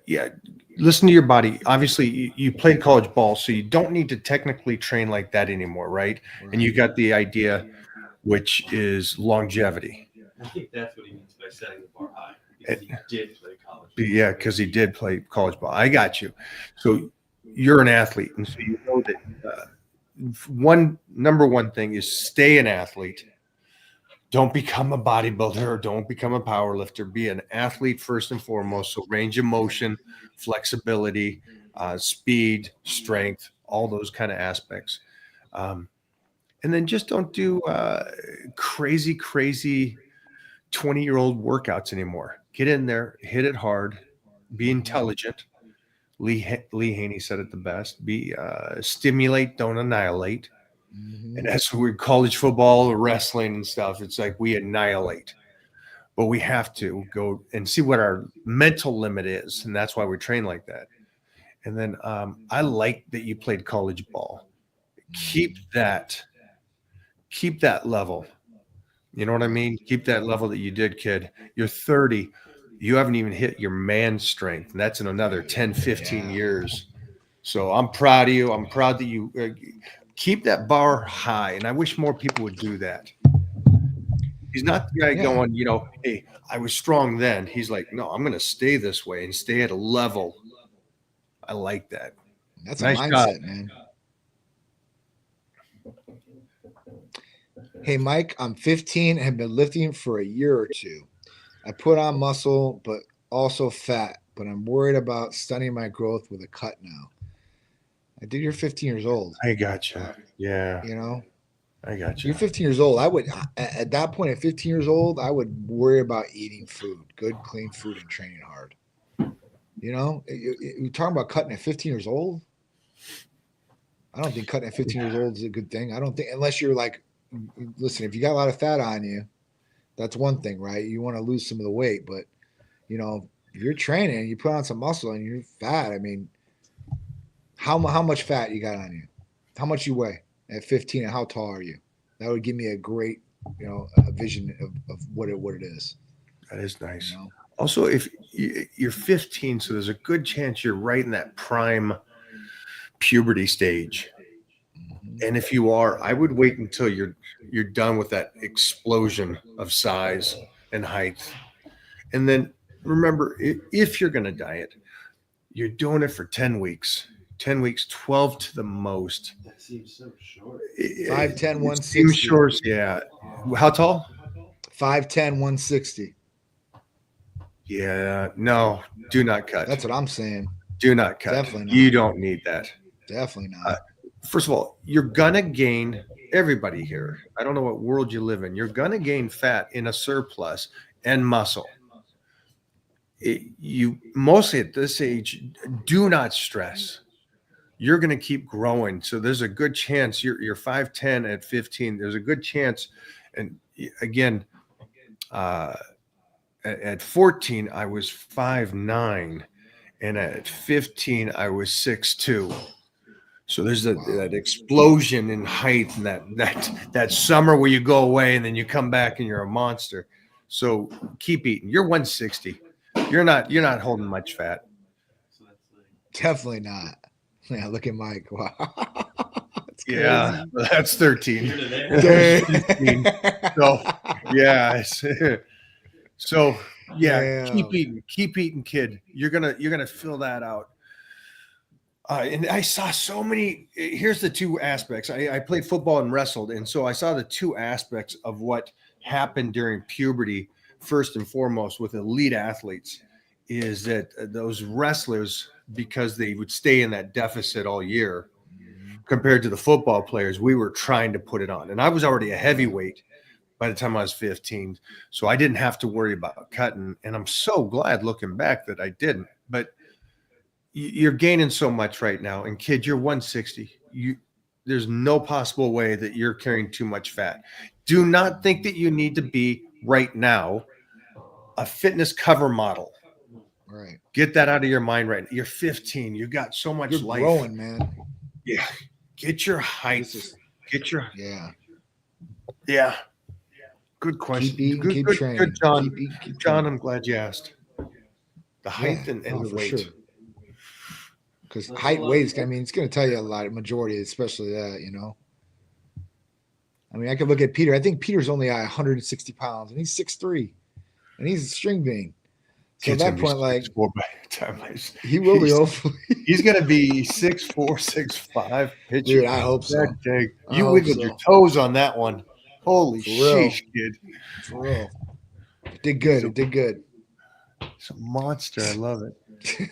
yeah, listen to your body. Obviously, you played college ball, so you don't need to technically train like that anymore, right? And you got the idea, which is longevity. I think that's what he means by setting the bar high. Because he did play college. Yeah, because he did play college ball. I got you. So you're an athlete, and so you know that number one thing is stay an athlete. Don't become a bodybuilder or don't become a power lifter. Be an athlete first and foremost. So range of motion, flexibility, speed, strength, all those kind of aspects. And then just don't do crazy 20-year-old workouts anymore. Get in there, hit it hard, be intelligent. Lee Haney said it the best. Be stimulate, don't annihilate. Mm-hmm. And that's where college football or wrestling and stuff, it's like we annihilate. But we have to go and see what our mental limit is. And that's why we train like that. And then I like that you played college ball. Keep that level. You know what I mean? Keep that level that you did, kid. You're 30. You haven't even hit your man strength. And that's in another 10, 15 years. So I'm proud of you. I'm proud that you keep that bar high. And I wish more people would do that. He's not the guy going, you know, hey, I was strong then. He's like, no, I'm going to stay this way and stay at a level. I like that. That's Nice a mindset, job. man. Hey, Mike, I'm 15 and have been lifting for a year or two. I put on muscle, but also fat, but I'm worried about stunning my growth with a cut now. Dude, you're 15 years old. I gotcha. Yeah, You know, I gotcha. you're 15 years old. I would, at that point, at 15 years old, I would worry about eating food, good, clean food, and training hard. You know, you're talking about cutting at 15 years old. I don't think cutting at 15 years old is a good thing. I don't think, unless you're like, listen, if you got a lot of fat on you, that's one thing, right? You want to lose some of the weight, but you know, if you're training, you put on some muscle and you're fat. I mean, how much fat you got on you? How much you weigh at 15 and how tall are you? That would give me a great, you know, a vision of what it is. That is nice. You know? Also, if you're 15, so there's a good chance you're right in that prime puberty stage. Mhm. And if you are, I would wait until you're done with that explosion of size and height. And then remember, if you're going to diet, you're doing it for 10 weeks. 10 weeks, 12 to the most. That seems so short. 5'10", It seems 160. short, yeah. How tall? 5'10", 160. Yeah, no, do not cut. That's what I'm saying. Do not cut. Definitely not. You don't need that. Definitely not. First of all, you're gonna gain, everybody here, I don't know what world you live in, you're gonna gain fat in a surplus and muscle. You mostly at this age, do not stress. You're gonna keep growing. So there's a good chance you're 5'10" at 15. There's a good chance. And again, at 14, I was 5'9", and at 15, I was 6'2". So there's that explosion in height, and that summer where you go away and then you come back and you're a monster. So keep eating. You're 160. You're not holding much fat. So that's like Definitely not. Yeah, look at Mike. Wow. That's crazy. Yeah, that's 13. here to there. Dang. So yeah. So yeah, Damn. keep eating, kid. You're gonna fill that out. And I saw so many. Here's the two aspects. I played football and wrestled, and so I saw the two aspects of what happened during puberty. First and foremost, with elite athletes, is that those wrestlers, because they would stay in that deficit all year, compared to the football players, we were trying to put it on. And I was already a heavyweight by the time I was 15, so I didn't have to worry about cutting. And I'm so glad looking back that I didn't. But you're gaining so much right now, and kid, you're 160. There's no possible way that you're carrying too much fat. Do not think that you need to be right now a fitness cover model. Right. Get that out of your mind right now. You're 15. You got so much You're life. growing, man. Yeah. Get your height. This is- Get your Yeah. Good question. Keep eating, keep good, training. good, John. Keep eating, keep John, training. I'm glad you asked. The height and no, the for weight. sure. Because That's height, a lot. weight, I mean, it's going to tell you a lot, majority, especially that, you know. I mean, I could look at Peter. I think Peter's only 160 pounds, and he's 6'3", and he's a string bean. So Kid's at gonna that be point, like, 6'4" by the time he will be he's- hopefully. He's gonna be 6'4", 6'5". Pitcher. Dude, I hope so. That dang. I You hope wiggled so. your toes on that one. Holy For real. sheesh, kid. For real. It did good. It did good. It's a monster. I love it. He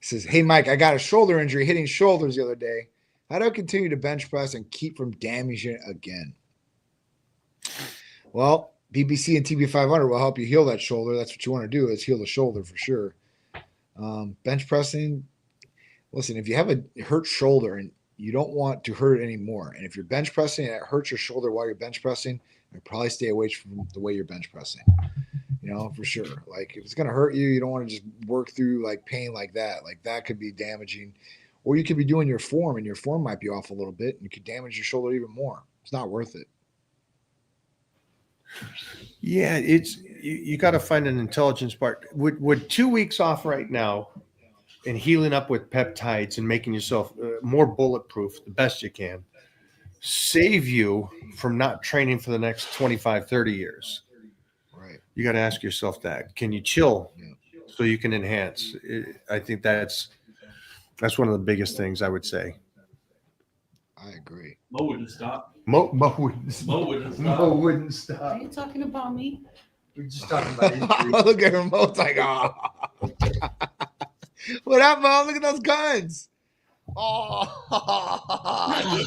says, "Hey, Mike, I got a shoulder injury hitting shoulders the other day. How do I continue to bench press and keep from damaging it again?" Well, BBC and TB500 will help you heal that shoulder. That's what you want to do, is heal the shoulder for sure. Bench pressing, listen, if you have a hurt shoulder and you don't want to hurt it anymore, and if you're bench pressing and it hurts your shoulder while you're bench pressing, I'd probably stay away from the way you're bench pressing. You know, for sure. Like, if it's going to hurt you, you don't want to just work through like pain like that. Like, that could be damaging. Or you could be doing your form, and your form might be off a little bit, and you could damage your shoulder even more. It's not worth it. Yeah, it's you got to find an intelligence part. Would 2 weeks off right now and healing up with peptides and making yourself more bulletproof the best you can save you from not training for the next 25, 30 years? Right. You got to ask yourself that. Can you chill Yeah. so you can enhance? I think that's one of the biggest things I would say. I agree. Mo wouldn't stop. Mo wouldn't stop. Mo wouldn't stop. Mo wouldn't Are stop. you talking about me? We're just talking about injuries. Look at her, Mo's like, oh. What up, Mo? Look at those guns. Oh,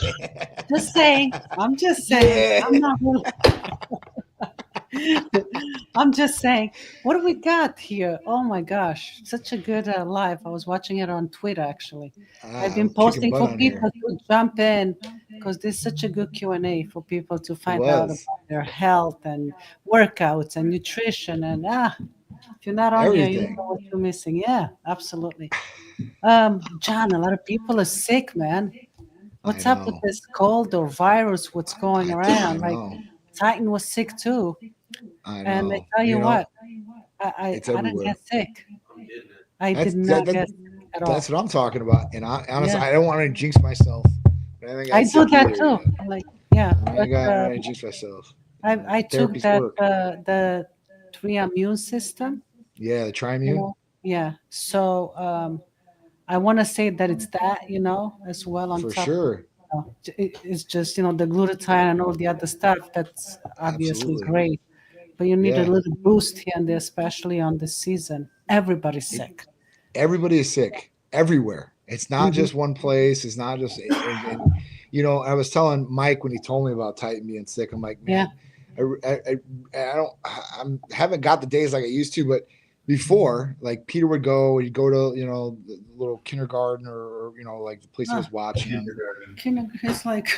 yeah. Just saying. I'm just saying. Yeah. I'm not. I'm just saying. What do we got here? Oh my gosh, such a good live. I was watching it on Twitter actually. I've been posting for people to jump in because there's such a good Q&A for people to find out was. about their health and workouts and nutrition and if you're not on here, you Everything. know what you're missing. Yeah, absolutely. John, a lot of people are sick, man. What's up with know. this cold or virus? What's going around? Like know. Titan was sick too. I And I know. tell you know, what, I it's didn't everywhere. get sick. I'm getting it. I That's- did not that- get sick at all. That's what I'm talking about. And I honestly, Yeah. I don't want to jinx myself. But I, think I do sick that either too. yet. Like, yeah. I But ain't got to jinx myself. I took Therapy's that work. the 3 immune system. Yeah, the You Trimune. know? Yeah. So I want to say that it's that, as well on For top. sure. It's just, the glutathione and all the other stuff that's obviously Absolutely. great. But you need Yeah. a little boost here and there, especially on this season. Everybody's sick. Everybody is sick everywhere. It's not Mhm. just one place. It's not just, and, I was telling Mike when he told me about Titan being sick. I'm like, man, I haven't got the days like I used to, but before, like Peter would go, he'd go to, the little kindergarten or like the place he was watching him. It's like,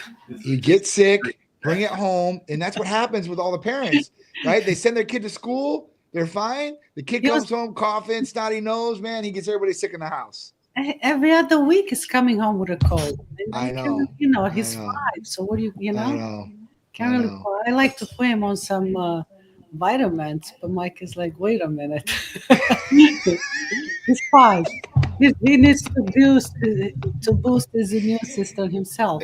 He'd get sick, bring it home. And that's what happens with all the parents, right? They send their kid to school. They're fine. The kid Yes. comes home coughing, snotty nose, man. He gets everybody sick in the house. every other week is coming home with a cold. And I you know. can- he's I know. 5. So what do you I know. Can't I really. know. I like to put him on some vitamins, but Mike is like, wait a minute. He's 5. He needs to boost his immune system himself.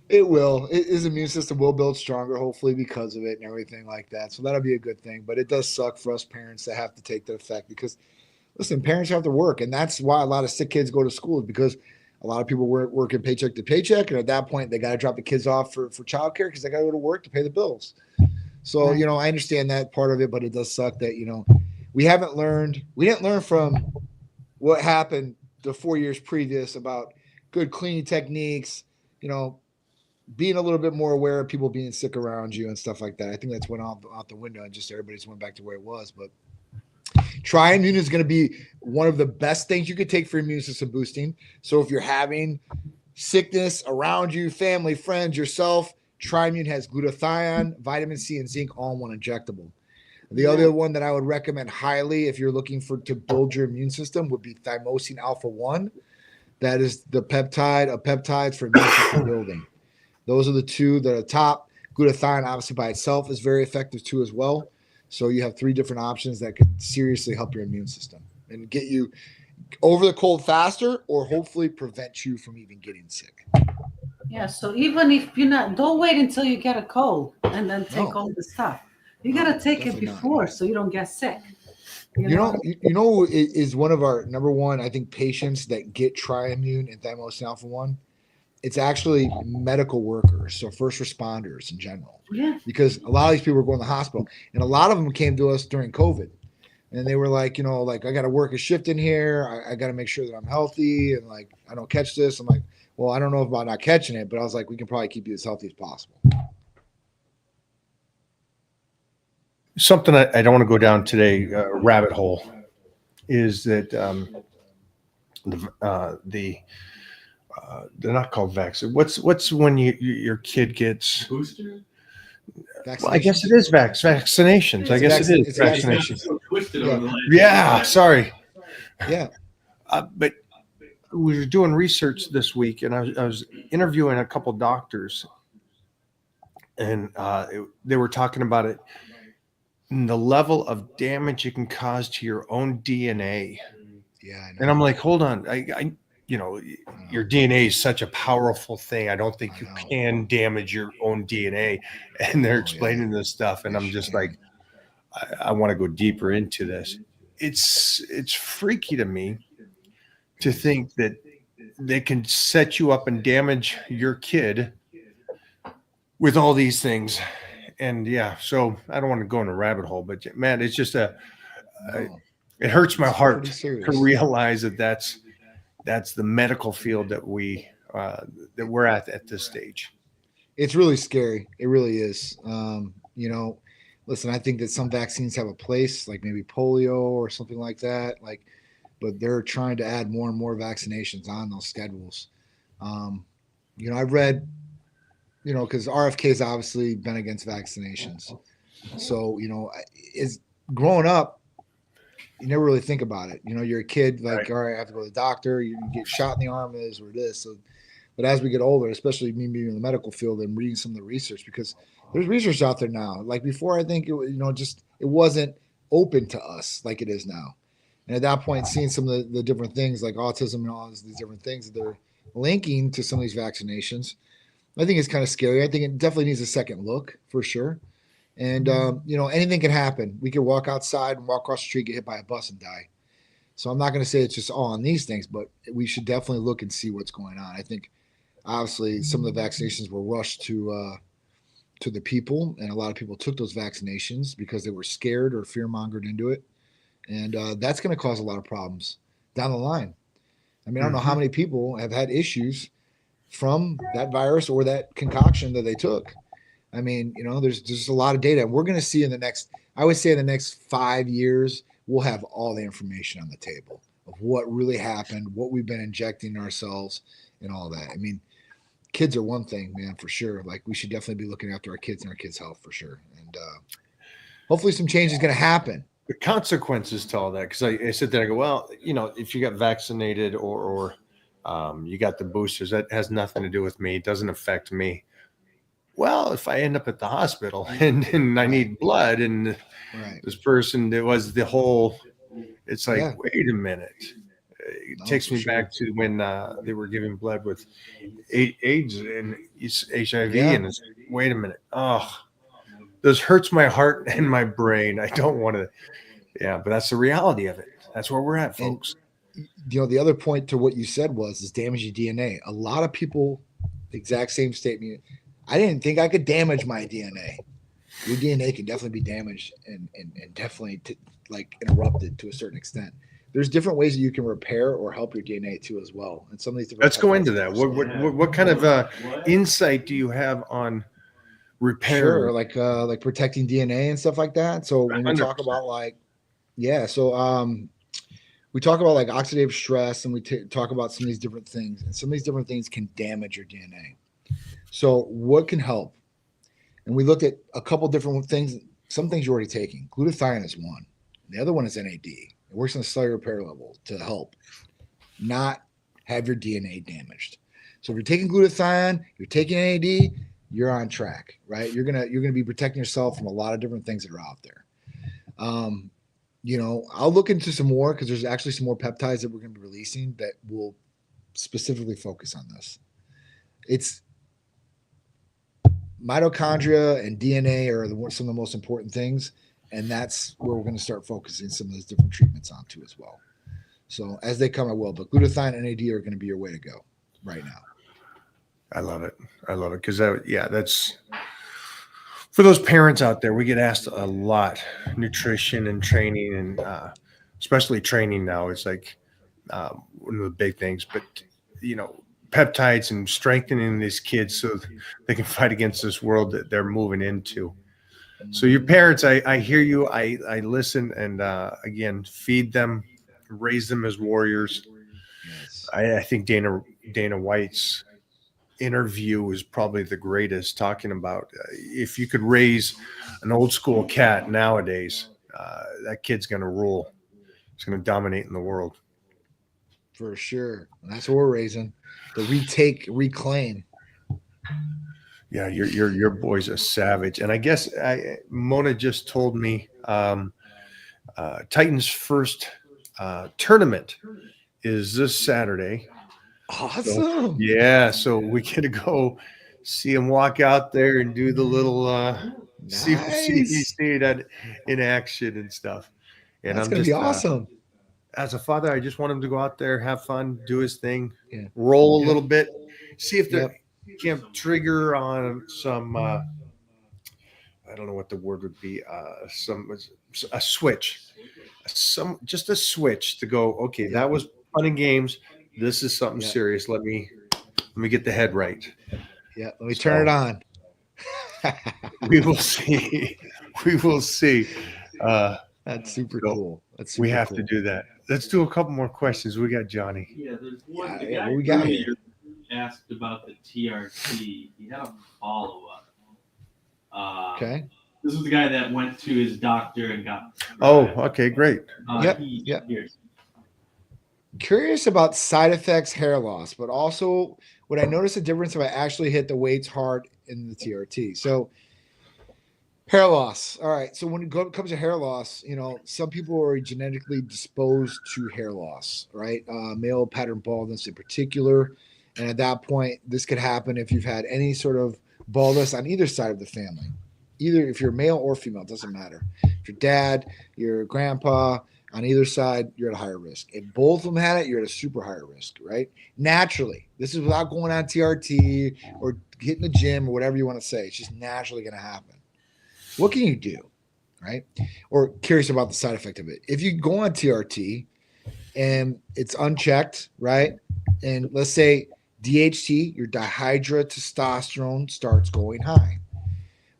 It will. His immune system will build stronger, hopefully, because of it and everything like that. So that'll be a good thing. But it does suck for us parents to have to take that effect because, listen, parents have to work. And that's why a lot of sick kids go to school, because a lot of people work working paycheck to paycheck. And at that point, they got to drop the kids off for childcare because they got to go to work to pay the bills. So, Right. I understand that part of it, but it does suck that, we didn't learn from what happened the 4 years previous about good cleaning techniques, being a little bit more aware of people being sick around you and stuff like that. I think that's went out the window and just everybody just went back to where it was. But Triimmune is going to be one of the best things you could take for immune system boosting. So if you're having sickness around you, family, friends, yourself, Triimmune has glutathione, vitamin C, and zinc all in one injectable. The other one that I would recommend highly if you're looking to build your immune system would be thymosin alpha-1. That is the peptide of peptides for immune system building. Those are the two that are top. Glutathione, obviously, by itself is very effective too as well. So you have 3 different options that could seriously help your immune system and get you over the cold faster, or hopefully prevent you from even getting sick. Yeah, so even if you're not, don't wait until you get a cold and then take all the stuff. You got to take it before so you don't get sick. You know, is one of our number one, I think, patients that get Triimmune and thymosin alpha-1. It's actually medical workers, so first responders in general. Yeah. Because a lot of these people were going to the hospital, and a lot of them came to us during COVID. And they were like, you know, like, I got to work a shift in here. I got to make sure that I'm healthy and like I don't catch this. I'm like, well, I don't know about not catching it, but I was like, we can probably keep you as healthy as possible. Something I don't want to go down today, rabbit hole, is that they're not called vaccine. What's when your kid gets Booster? Well, I guess it is vaccinations. I guess it is vaccinations. So twisted over the last Yeah, sorry. Yeah. But we were doing research this week, and I was interviewing a couple doctors, and they were talking about it, and the level of damage you can cause to your own DNA. Yeah. I know. And I'm like, hold on, I you know, your DNA is such a powerful thing. I don't think you can damage your own DNA. And they're explaining this stuff, and I'm just like, I want to go deeper into this. It's freaky to me to think that they can set you up and damage your kid with all these things. And yeah, so I don't want to go in a rabbit hole, but man, it's just it hurts my heart to realize that that's the medical field that we're at this stage. It's really scary. It really is. You know, listen, I think that some vaccines have a place, like maybe polio or something like that. But they're trying to add more and more vaccinations on those schedules. You know, I've read, you know, because RFK has obviously been against vaccinations. So, you know, is growing up, you never really think about it. You know, you're a kid, like, right, all right, I have to go to the doctor. You get shot in the arm, it is what it is. So, but as we get older, especially me being in the medical field and reading some of the research, because there's research out there now. Like before, I think it wasn't open to us like it is now. And at that point, seeing some of the different things like autism and all these different things that they're linking to some of these vaccinations, I think it's kind of scary. I think it definitely needs a second look for sure. And, you know, anything can happen. We could walk outside and walk across the street, get hit by a bus and die. So I'm not going to say it's just all on these things, but we should definitely look and see what's going on. I think obviously some of the vaccinations were rushed to the people, and a lot of people took those vaccinations because they were scared or fear-mongered into it. And that's going to cause a lot of problems down the line. I mean, I don't know how many people have had issues from that virus or that concoction that they took. I mean, you know, there's just a lot of data. We're going to see in the next 5 years, we'll have all the information on the table of what really happened, what we've been injecting ourselves and all that. I mean, kids are one thing, man, for sure. Like we should definitely be looking after our kids and our kids' health for sure. And hopefully some change is going to happen. The consequences to all that, because I sit there and I go, well, you know, if you got vaccinated or you got the boosters, that has nothing to do with me. It doesn't affect me. Well, if I end up at the hospital and I need blood and this person, it was the whole, it's like, wait a minute. It takes me back to when they were giving blood with AIDS and HIV. And it's, wait a minute. Oh, this hurts my heart and my brain. I don't want to. Yeah, but that's the reality of it. That's where we're at, folks. And, you know, the other point to what you said is damaging DNA. A lot of people, the exact same statement. I didn't think I could damage my DNA. Your DNA can definitely be damaged and definitely interrupted to a certain extent. There's different ways that you can repair or help your DNA too as well. And some of these different. Let's go into that. What kind of insight do you have on repair? Sure, like protecting DNA and stuff like that. So when we talk about Yeah. So we talk about like oxidative stress, and we talk about some of these different things, and some of these different things can damage your DNA. So what can help? And we looked at a couple different things. Some things you're already taking. Glutathione is one. The other one is NAD. It works on the cellular repair level to help not have your DNA damaged. So if you're taking glutathione, you're taking NAD, you're on track, right? You're gonna be protecting yourself from a lot of different things that are out there. I'll look into some more because there's actually some more peptides that we're going to be releasing that will specifically focus on this. It's mitochondria and DNA are some of the most important things, and that's where we're going to start focusing some of those different treatments onto as well. So as they come, I will. But glutathione and NAD are going to be your way to go right now. I love it. Because that's for those parents out there. We get asked a lot, nutrition and training, and especially training now. It's like one of the big things. But peptides and strengthening these kids so they can fight against this world that they're moving into. So your parents, I hear you. I listen, and again, feed them, raise them as warriors. Yes. I think Dana White's interview is probably the greatest, talking about if you could raise an old school cat nowadays, that kid's going to rule. It's going to dominate in the world. For sure. And that's what we're raising. To reclaim. Yeah, your boy's a savage. And I guess Mona just told me Titan's first tournament is this Saturday. Awesome. So we get to go see him walk out there and do the little see that in action and stuff. And that's I'm gonna just be awesome. As a father, I just want him to go out there, have fun, do his thing, roll a little bit, see if there can trigger on some I don't know what the word would be, a switch, just a switch to go, okay, that was fun and games. This is something serious. Let me get the head right. Yeah, let me turn it on. We will see. We will see. That's super cool. We have to do that. Let's do a couple more questions. We got Johnny. Yeah, there's one. Yeah, the guy what we got here? Asked about the TRT. He had a follow-up. Okay. This was the guy that went to his doctor and got. Oh, okay, great. Yep. Curious about side effects, hair loss, but also would I notice a difference if I actually hit the weights hard in the TRT? So hair loss. All right. So when it comes to hair loss, some people are genetically disposed to hair loss, right? Male pattern baldness in particular. And at that point, this could happen if you've had any sort of baldness on either side of the family. Either if you're male or female, it doesn't matter. If your dad, your grandpa, on either side, you're at a higher risk. If both of them had it, you're at a super higher risk, right? Naturally. This is without going on TRT or hitting the gym or whatever you want to say. It's just naturally going to happen. What can you do, right? Or curious about the side effect of it. If you go on TRT and it's unchecked, right? And let's say DHT, your dihydrotestosterone, starts going high.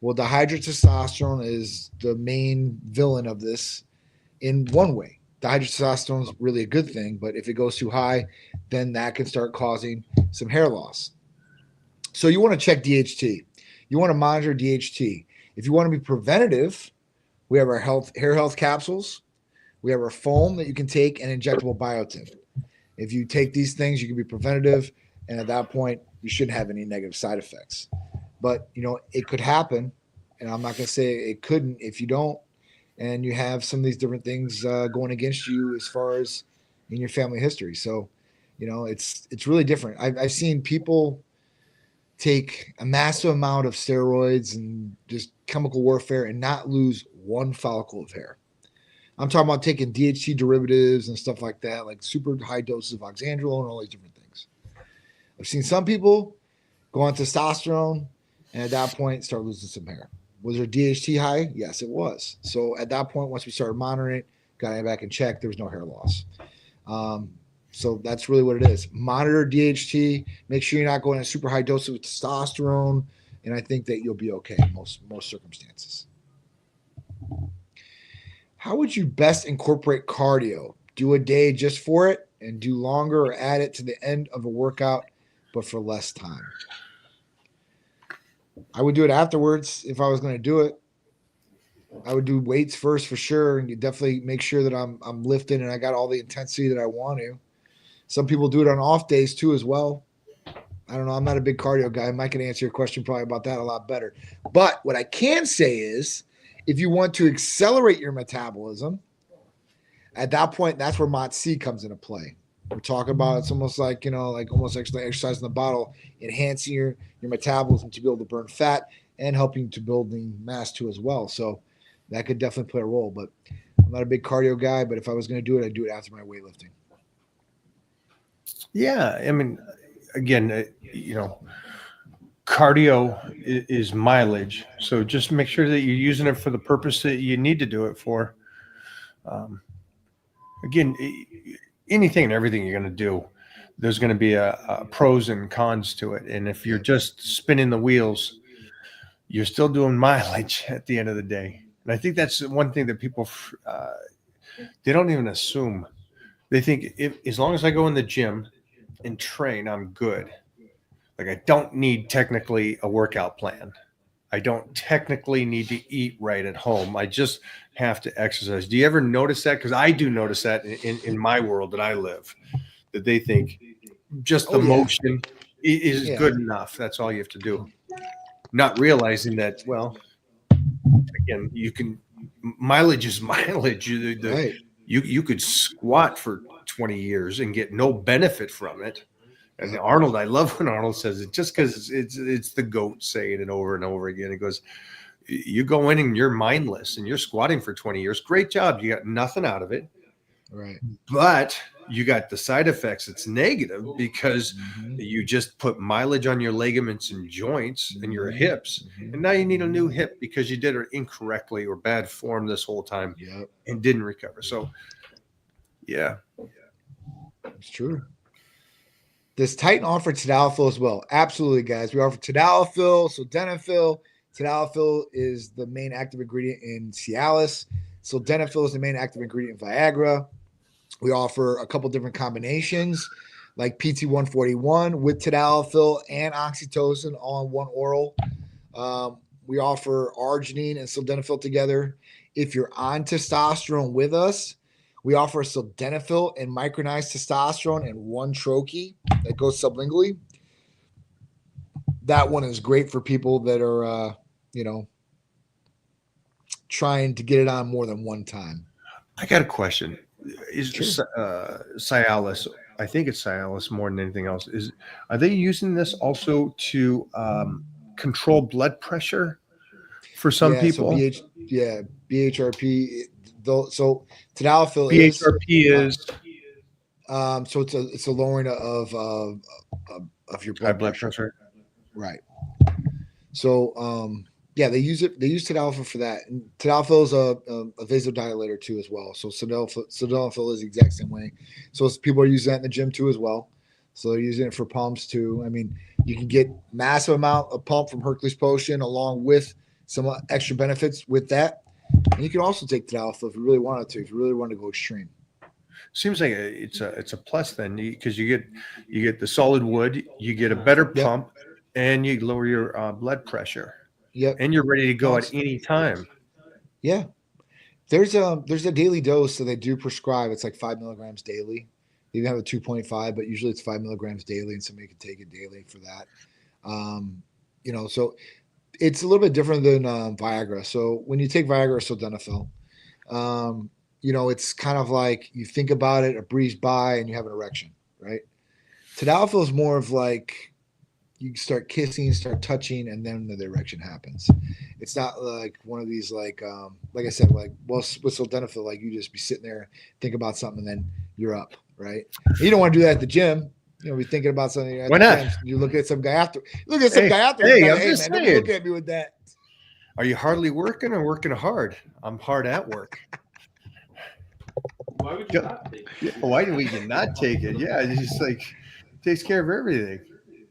Well, dihydrotestosterone is the main villain of this in one way. Dihydrotestosterone is really a good thing, but if it goes too high, then that can start causing some hair loss. So you want to check DHT. You want to monitor DHT. If you want to be preventative, we have our hair health capsules. We have our foam that you can take and injectable biotin. If you take these things, you can be preventative, and at that point, you shouldn't have any negative side effects. But, it could happen, and I'm not going to say it couldn't if you don't, and you have some of these different things going against you as far as in your family history. So, it's really different. I've seen people take a massive amount of steroids and just chemical warfare and not lose one follicle of hair. I'm talking about taking DHT derivatives and stuff like that, like super high doses of oxandrolone and all these different things. I've seen some people go on testosterone and at that point start losing some hair. Was there DHT high? Yes, it was. So at that point, once we started monitoring it, got it back and checked, there was no hair loss. So that's really what it is. Monitor DHT. Make sure you're not going a super high dose of testosterone, and I think that you'll be okay in most circumstances. How would you best incorporate cardio? Do a day just for it and do longer, or add it to the end of a workout, but for less time? I would do it afterwards if I was going to do it. I would do weights first for sure, and you definitely make sure that I'm lifting and I got all the intensity that I want to. Some people do it on off days too as well. I don't know. I'm not a big cardio guy. Mike can answer your question probably about that a lot better. But what I can say is, if you want to accelerate your metabolism, at that point, that's where MOTS-c comes into play. We're talking about, it's almost like, like almost actually exercise in the bottle, enhancing your metabolism to be able to burn fat and helping to building mass too as well. So that could definitely play a role. But I'm not a big cardio guy, but if I was going to do it, I'd do it after my weightlifting. Yeah, I mean, again, cardio is mileage, so just make sure that you're using it for the purpose that you need to do it for. Again, anything and everything you're going to do, there's going to be a pros and cons to it. And if you're just spinning the wheels, you're still doing mileage at the end of the day. And I think that's one thing that people, they don't even assume. They think as long as I go in the gym and train, I'm good. Like, I don't need technically a workout plan. I don't technically need to eat right at home. I just have to exercise. Do you ever notice that? Because I do notice that in my world that I live, that they think just the motion is good enough. That's all you have to do. Not realizing that, well, again, mileage is mileage. Right. You could squat for 20 years and get no benefit from it. And Arnold, I love when Arnold says it, just because it's the GOAT saying it over and over again. He goes, you go in and you're mindless and you're squatting for 20 years. Great job. You got nothing out of it. Right. But you got the side effects. It's negative because you just put mileage on your ligaments and joints and your hips. And now you need a new hip because you did it incorrectly or bad form this whole time and didn't recover. So, yeah. It's true. Does Titan offer tadalafil as well? Absolutely, guys. We offer tadalafil, sildenafil. Tadalafil is the main active ingredient in Cialis. Sildenafil is the main active ingredient in Viagra. We offer a couple different combinations, like PT141 with tadalafil and oxytocin all in one oral. We offer arginine and sildenafil together. If you're on testosterone with us, we offer sildenafil and micronized testosterone and one troche that goes sublingually. That one is great for people that are, trying to get it on more than one time. I got a question. Is Cialis? I think it's Cialis more than anything else. Are they using this also to control blood pressure for some people? So BHRP. So tadalafil BHRP is so it's a lowering of your blood pressure. Right. So they use it. They use tadalafil for that. And tadalafil is a vasodilator too as well. So sildenafil is the exact same way. So people are using that in the gym too as well. So they're using it for pumps too. I mean, you can get massive amount of pump from Hercules Potion along with some extra benefits with that. And you can also take tadalafil if you really wanted to, if you really want to go extreme. Seems like it's a plus then, because you get the solid wood, you get a better pump, and you lower your blood pressure. Yep. And you're ready to go at any time. Yeah. There's a daily dose that they do prescribe. It's like 5 milligrams daily. You can have a 2.5, but usually it's 5 milligrams daily, and somebody can take it daily for that. So it's a little bit different than Viagra. So when you take Viagra or sildenafil, it's kind of like you think about it, a breeze by, and you have an erection, right? Tadalafil is more of like you start kissing, start touching, and then the erection happens. It's not like one of these like I said, with sildenafil, like you just be sitting there, think about something, and then you're up, right? And you don't want to do that at the gym. Be thinking about something. Why not? You look at some guy after. Look at some guy after. Hey, I'm just saying. Don't look at me with that. Are you hardly working or working hard? I'm hard at work. Why would you not take it? Why do we not take it? Yeah, it's just like takes care of everything.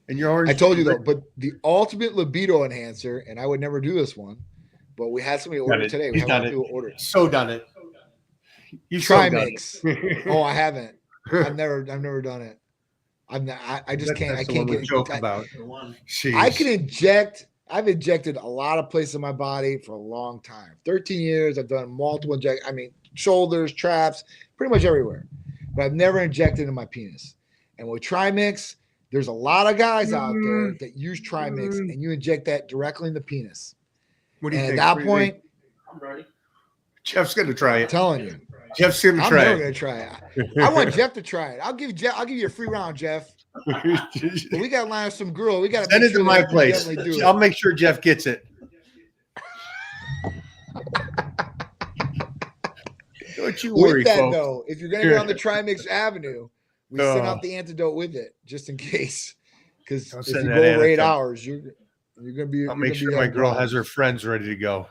And you're already. I told you though, but the ultimate libido enhancer, and I would never do this one, but we had somebody order today. We have people order. So done it. You still got Trimix. it. Oh, I haven't. I've never done it. I just can't. I That's the can't one we get. joke about. The one. I Jeez. can inject. I've injected a lot of places in my body for a long time. 13 years. I've done multiple inject. I mean, shoulders, traps, pretty much everywhere. But I've never injected in my penis. And with Trimix, there's a lot of guys out there that use Trimix, and you inject that directly in the penis. What do you And think? at What that do you think? point, I'm ready. Jeff's gonna try I'm it. telling you, Jeff's gonna I'm try never it. gonna try it. I want Jeff to try it. I'll give you a free round, Jeff. But we got to line up some girl. We got to Send it to my place. Definitely do I'll it. make sure Jeff gets it. Don't you worry, With that folks. though, if you're gonna go on the Trimix Avenue, we send Oh. out the antidote with it just in case. Because Don't if you send go that over 8 antidote. hours, you're gonna be. I'll make sure my girl has her friends ready to go.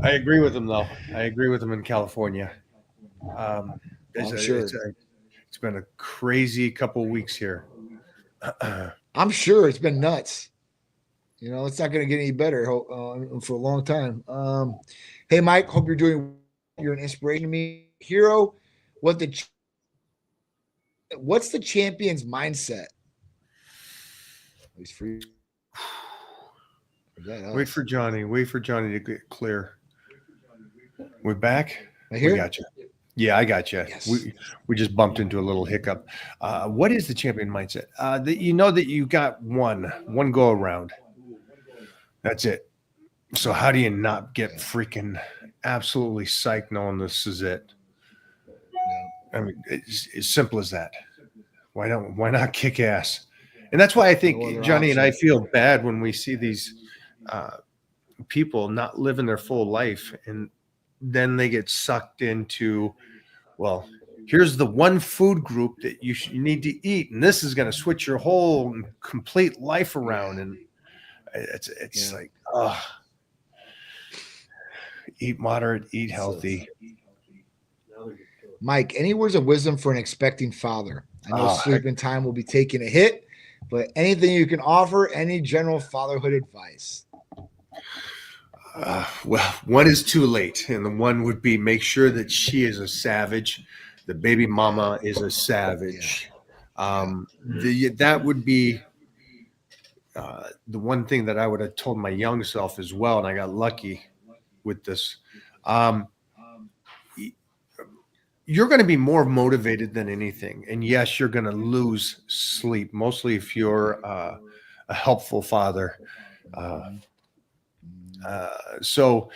I agree with him, though. I agree with him in California. I'm sure. It's been a crazy couple weeks here. I'm sure it's been nuts. You know, it's not going to get any better for a long time. Hey, Mike, hope you're doing. You're an inspiration to me, hero. What's the champion's mindset? At least for you. Wait for Johnny. Wait for Johnny to get clear. We're back. I hear. We got you. Yeah, I got you. Yes. We just bumped into a little hiccup. What is the champion mindset? That you know that you got one go around. That's it. So how do you not get freaking absolutely psyched knowing this is it? I mean, it's as simple as that. Why not kick ass? And that's why I think No other Johnny and I option. feel bad when we see these people not living their full life, and then they get sucked into, well, here's the one food group that you need to eat, and this is going to switch your whole complete life around. And it's like, eat moderate, eat healthy. Mike, any words of wisdom for an expecting father? I know sleeping time will be taking a hit, but anything you can offer, any general fatherhood advice? Well, one is too late, and the one would be make sure that she is a savage. The baby mama is a savage. That would be the one thing that I would have told my young self as well, and I got lucky with this. You're going to be more motivated than anything, and yes, you're going to lose sleep, mostly if you're a helpful father. So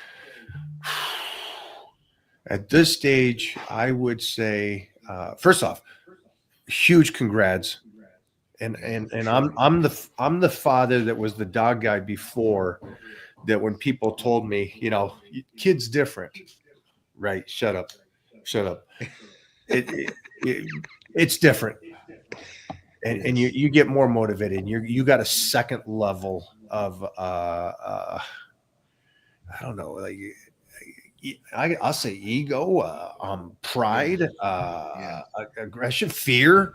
at this stage, I would say, first off, huge congrats. And I'm the father that was the dog guy before, that when people told me, you know, kid's different, right? Shut up. It's different. And you get more motivated, and you got a second level of, I don't know, like I'll say ego, pride, aggression, fear,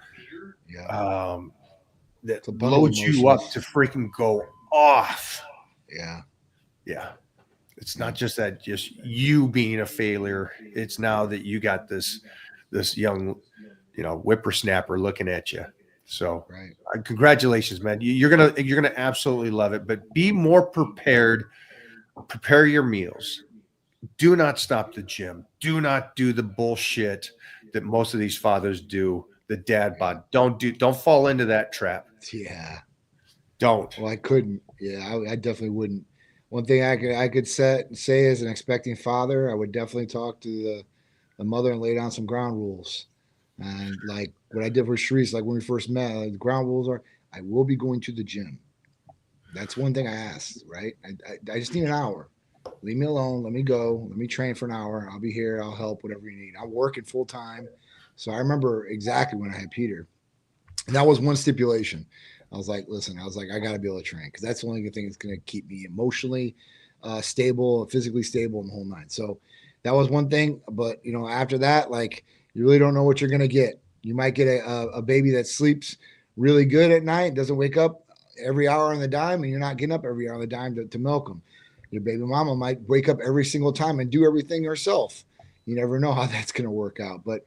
that a bundle of loads you up emotions. to freaking go off. Yeah. It's not just that, just you being a failure. It's now that you got this young, whippersnapper looking at you. So Right. Congratulations, man. You're gonna absolutely love it. But be more prepared. Prepare your meals. Do not stop the gym. Do not do the bullshit that most of these fathers do. The dad bod. Don't fall into that trap. Yeah. Don't. Well, I couldn't. Yeah, I definitely wouldn't. One thing I could say as an expecting father, I would definitely talk to the mother and lay down some ground rules. And like what I did for Sharice, like when we first met, the ground rules are I will be going to the gym. That's one thing I asked, right? I just need an hour. Leave me alone. Let me go. Let me train for an hour. I'll be here. I'll help, whatever you need. I'm working full time. So I remember exactly when I had Peter. And that was one stipulation. I was like, I got to be able to train because that's the only thing that's going to keep me emotionally stable, physically stable, and the whole nine. So that was one thing. But, after that, like, you really don't know what you're going to get. You might get a baby that sleeps really good at night, doesn't wake up every hour on the dime, and you're not getting up every hour on the dime to milk them. Your baby mama might wake up every single time and do everything herself. You never know how that's going to work out. But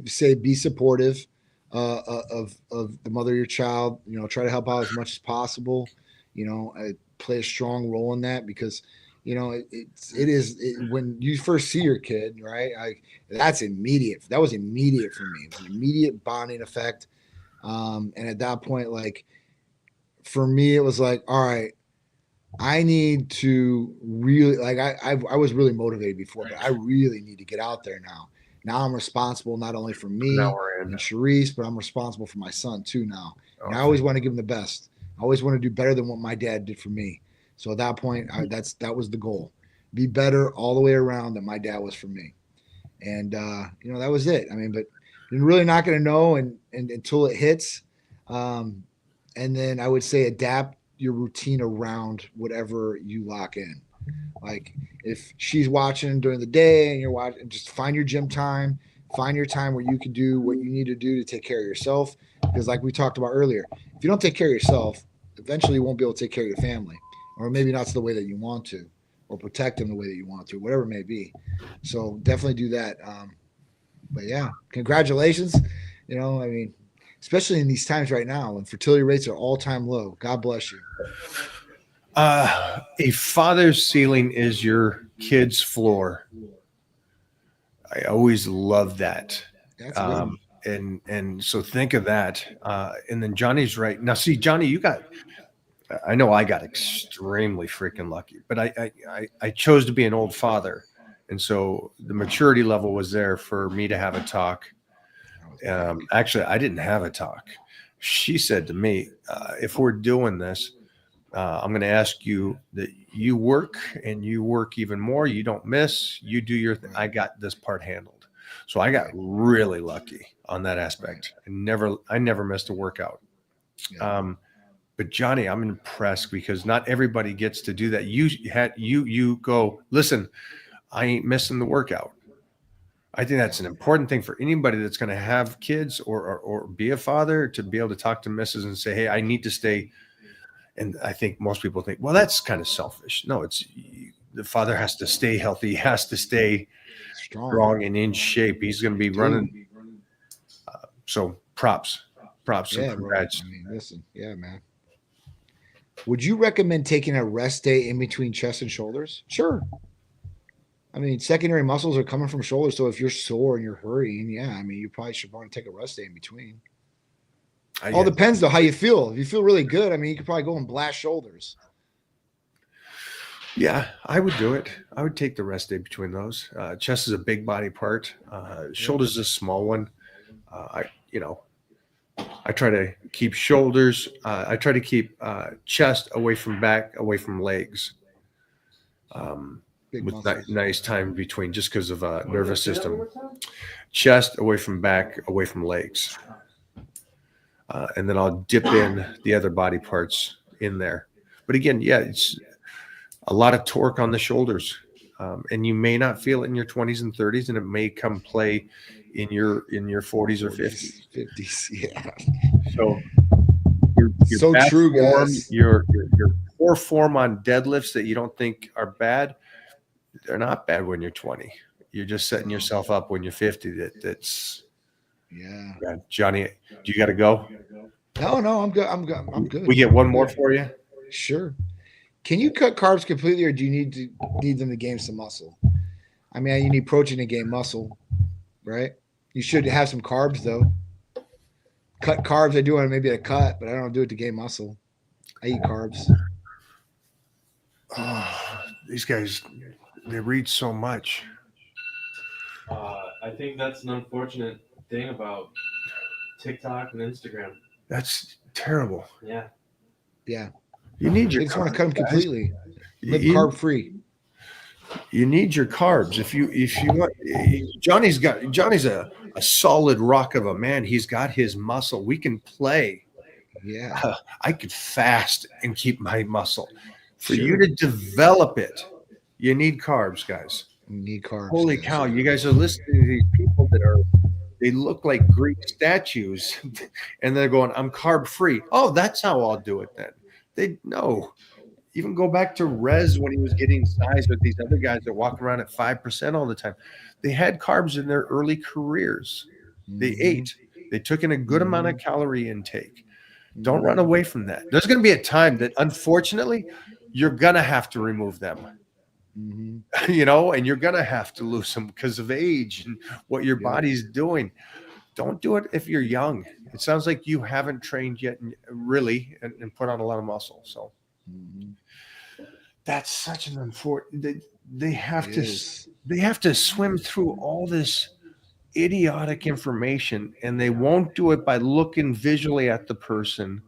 say be supportive of the mother of your child. You know, try to help out as much as possible. You know, play a strong role in that because you know when you first see your kid, right? That's immediate. That was immediate for me. It was an immediate bonding effect. And at that point, like for me, it was like, all right, I need to really like I was really motivated before, but I really need to get out there now. Now I'm responsible not only for me Now we're in. and Sharice, but I'm responsible for my son too now. And I Okay. always want to give him the best. I always want to do better than what my dad did for me. So at that point, that was the goal. Be better all the way around than my dad was for me. And you know, that was it. I mean, but you're really not going to know and until it hits. And then I would say adapt your routine around whatever you lock in. Like if she's watching during the day and you're watching, just find your gym time, find your time where you can do what you need to do to take care of yourself. Because like we talked about earlier, if you don't take care of yourself, eventually you won't be able to take care of your family, or maybe not the way that you want to, or protect them the way that you want to, whatever it may be. So definitely do that. But yeah, congratulations. You know, I mean, especially in these times right now when fertility rates are all-time low. God bless you. A father's ceiling is your kid's floor. I always love that. That's good. And so think of that. And then Johnny's right. Now, see, Johnny, I know I got extremely freaking lucky, but I chose to be an old father. And so the maturity level was there for me to have a talk. Actually, I didn't have a talk. She said to me, if we're doing this, I'm going to ask you that you work and you work even more. You don't miss. You do your thing. I got this part handled. So I got really lucky on that aspect. I never missed a workout. Yeah. But Johnny, I'm impressed because not everybody gets to do that. You go, listen, I ain't missing the workout. I think that's an important thing for anybody that's going to have kids or be a father, to be able to talk to missus and say, hey, I need to stay. And I think most people think, well, that's kind of selfish. No, the father has to stay healthy. He has to stay strong and in shape. He's going to be running. So props Yeah, and congrats. I mean, listen, yeah, man. Would you recommend taking a rest day in between chest and shoulders? Sure. I mean, secondary muscles are coming from shoulders. So if you're sore and you're hurrying, yeah, I mean, you probably should want to take a rest day in between. All depends though how you feel. If you feel really good, I mean, you could probably go and blast shoulders. Yeah, I would do it. I would take the rest day between those. Chest is a big body part. Shoulders is a small one. I try to keep shoulders. I try to keep chest away from back, away from legs. With nice time between, just because of nervous system. Chest away from back, away from legs. And then I'll dip in the other body parts in there. But again, yeah, it's a lot of torque on the shoulders. And you may not feel it in your 20s and 30s, and it may come play in your 40s or 50s. 50s, yeah. So your so true, form, guys. Your poor form on deadlifts that you don't think are bad, they're not bad when you're 20. You're just setting yourself up when you're 50. That's yeah. Johnny, do you got to go? No, I'm good. I'm good. We get one more for you. Sure. Can you cut carbs completely, or do you need them to gain some muscle? I mean, you need protein to gain muscle, right? You should have some carbs though. Cut carbs, I do want maybe a cut, but I don't do it to gain muscle. I eat carbs. Oh, these guys, they read so much. I think that's an unfortunate thing about TikTok and Instagram. That's terrible. Yeah. Yeah. You need your. They just want to cut them completely. Live You- carb free. You need your carbs. If you want, Johnny's a solid rock of a man. He's got his muscle. We can play. Yeah. I could fast and keep my muscle. For Sure. you to develop it, you need carbs, guys. You need carbs. Holy guys. cow! You guys are listening to these people they look like Greek statues, and they're going, "I'm carb free." Oh, that's how I'll do it then. Even go back to Rez when he was getting size with these other guys that walk around at 5% all the time. They had carbs in their early careers. They Mhm. ate. They took in a good amount of Mhm. calorie intake. Don't run away from that. There's going to be a time that, unfortunately, you're going to have to remove them, Mhm. and you're going to have to lose them because of age and what your Yep. body's doing. Don't do it if you're young. It sounds like you haven't trained yet, really, and put on a lot of muscle. So Mhm. that's such an unfortunate. They have It to. is. They have to swim through all this idiotic information, and they won't do it by looking visually at the person.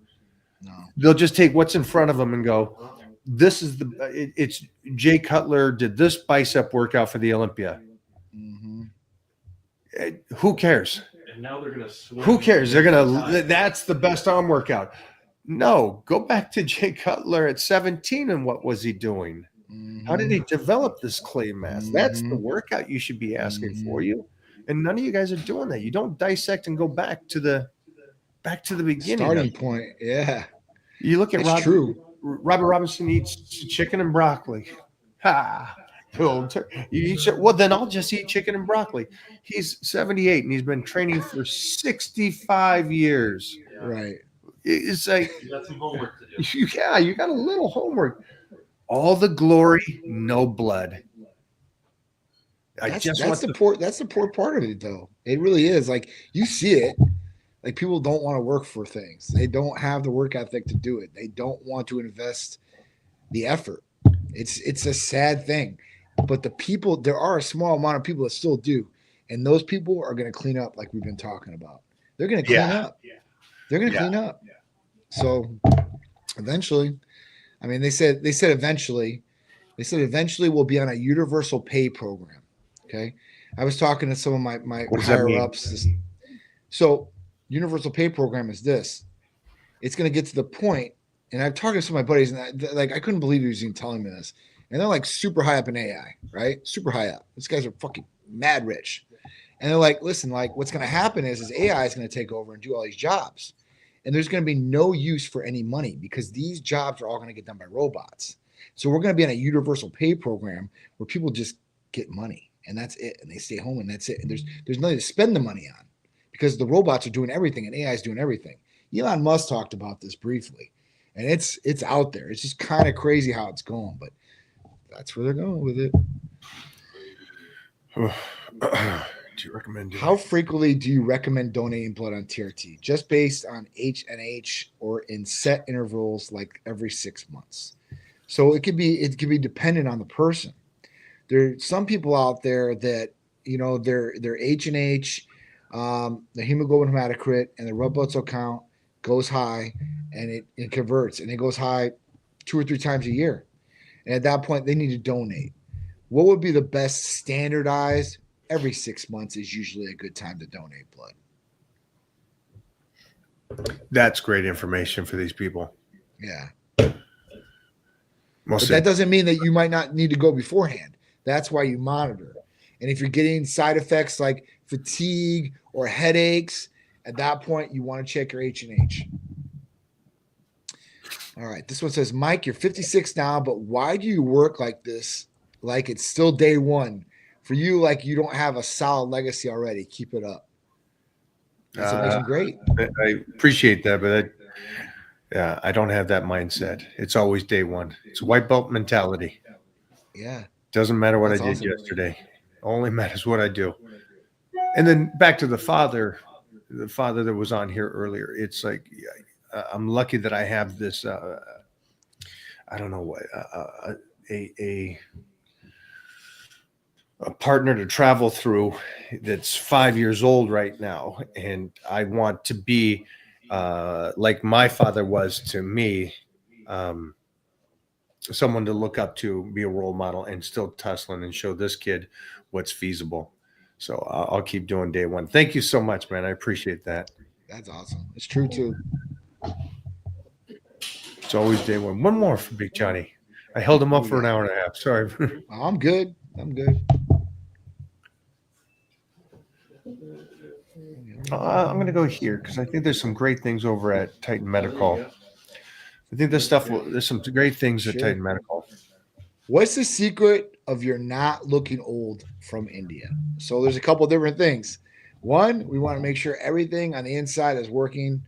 No. They'll just take what's in front of them and go, "This is it's Jay Cutler did this bicep workout for the Olympia." Mhm. Who cares? And now they're gonna swim. Who cares? They're gonna. That's the best arm workout. No, go back to Jay Cutler at 17 and what was he doing? How did he Mhm. develop this clay mass? That's the Mhm. workout you should be asking for Mhm. you. And none of you guys are doing that. You don't dissect and go back to the beginning of Starting it. point. Yeah, You look at it's true. Robert Robinson eats chicken and broccoli. Ha! You eat well, then I'll just eat chicken and broccoli. He's 78 and he's been training for 65 years. Yeah. Right. It's like, You got some homework to do. you got a little homework. All the glory, no blood. That's the poor part of it, though. It really is. Like, you see it. Like, people don't want to work for things. They don't have the work ethic to do it. They don't want to invest the effort. It's a sad thing. But there are a small amount of people that still do. And those people are going to clean up like we've been talking about. They're going to clean up. They're going to clean up. So eventually, I mean, they said eventually we'll be on a universal pay program. Okay. I was talking to some of my What does that higher mean? ups. So universal pay program is this. It's going to get to the point, and I've talked to some of my buddies, and I couldn't believe he was even telling me this. And they're like super high up in AI, right? Super high up. These guys are fucking mad rich. And they're like, listen, like what's going to happen is AI is going to take over and do all these jobs. And there's going to be no use for any money because these jobs are all going to get done by robots. So we're going to be on a universal pay program where people just get money and that's it. And they stay home and that's it. And there's nothing to spend the money on because the robots are doing everything and AI is doing everything. Elon Musk talked about this briefly, and it's out there. It's just kind of crazy how it's going, but that's where they're going with it. Do you recommend How frequently do you recommend donating blood on TRT? Just based on HNH or in set intervals like every 6 months? So it could be dependent on the person. There's some people out there that their HNH, the hemoglobin hematocrit, and the red blood cell count goes high, and it converts, and it goes high 2 or 3 times a year. And at that point, they need to donate. What would be the best standardized? Every 6 months is usually a good time to donate blood. That's great information for these people. Yeah. But that doesn't mean that you might not need to go beforehand. That's why you monitor. And if you're getting side effects like fatigue or headaches, at that point, you want to check your H&H. All right. This one says, Mike, you're 56 now, but why do you work like this? Like it's still day one. For you, like you don't have a solid legacy already. Keep it up. That's amazing. Great. I appreciate that, but I don't have that mindset. It's always day one. It's a white belt mentality. Yeah. Doesn't matter what That's I did awesome. yesterday. Only matters what I do. And then back to the father that was on here earlier. It's like I'm lucky that I have this. I don't know what a partner to travel through that's 5 years old right now, and I want to be like my father was to me, someone to look up to, be a role model, and still tussling and show this kid what's feasible. So I'll keep doing day one. Thank you so much, man. I appreciate that. That's awesome. It's true too. It's always day one. One more for Big Johnny. I held him up for an hour and a half. Sorry. I'm good. I'm good. I'm going to go here because I think there's some great things over at Titan Medical I think this stuff. There's some great things at Sure. Titan Medical. What's the secret of your not looking old from India? So there's a couple different things. One, we want to make sure everything on the inside is working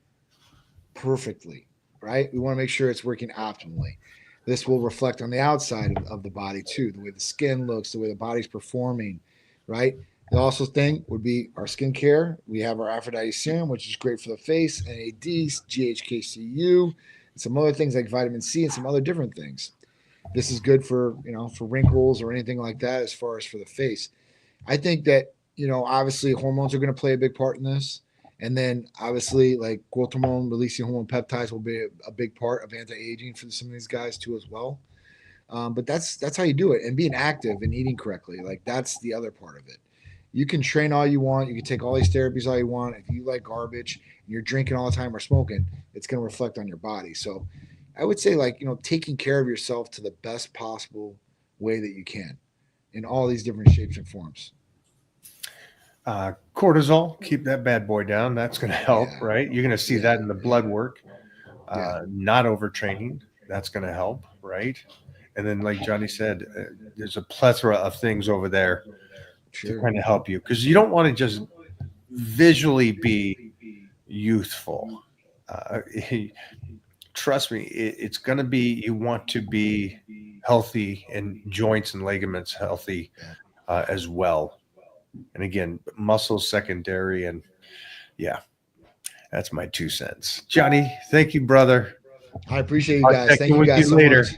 perfectly, right? We want to make sure it's working optimally. This will reflect on the outside of the body too, the way the skin looks, the way the body's performing, right? The also thing would be our skincare. We have our Aphrodite serum, which is great for the face, NAD, GHKCU, and some other things like vitamin C and some other different things. This is good for, for wrinkles or anything like that as far as for the face. I think that, obviously hormones are going to play a big part in this. And then obviously like growth hormone releasing hormone peptides will be a big part of anti-aging for some of these guys too as well. But that's how you do it. And being active and eating correctly. Like that's the other part of it. You can train all you want. You can take all these therapies all you want. If you like garbage and you're drinking all the time or smoking, it's going to reflect on your body. So I would say taking care of yourself to the best possible way that you can in all these different shapes and forms. Cortisol, keep that bad boy down. That's going to help, Yeah. right? You're going to see that in the blood work. Yeah. Not overtraining, that's going to help, right? And then, like Johnny said, there's a plethora of things over there to kind of help you because you don't want to just visually be youthful. Trust me, it's going to be, you want to be healthy and joints and ligaments healthy as well. And again, muscles secondary. And yeah, that's my 2 cents. Johnny, thank you, brother. I appreciate you guys. Thank you guys so much.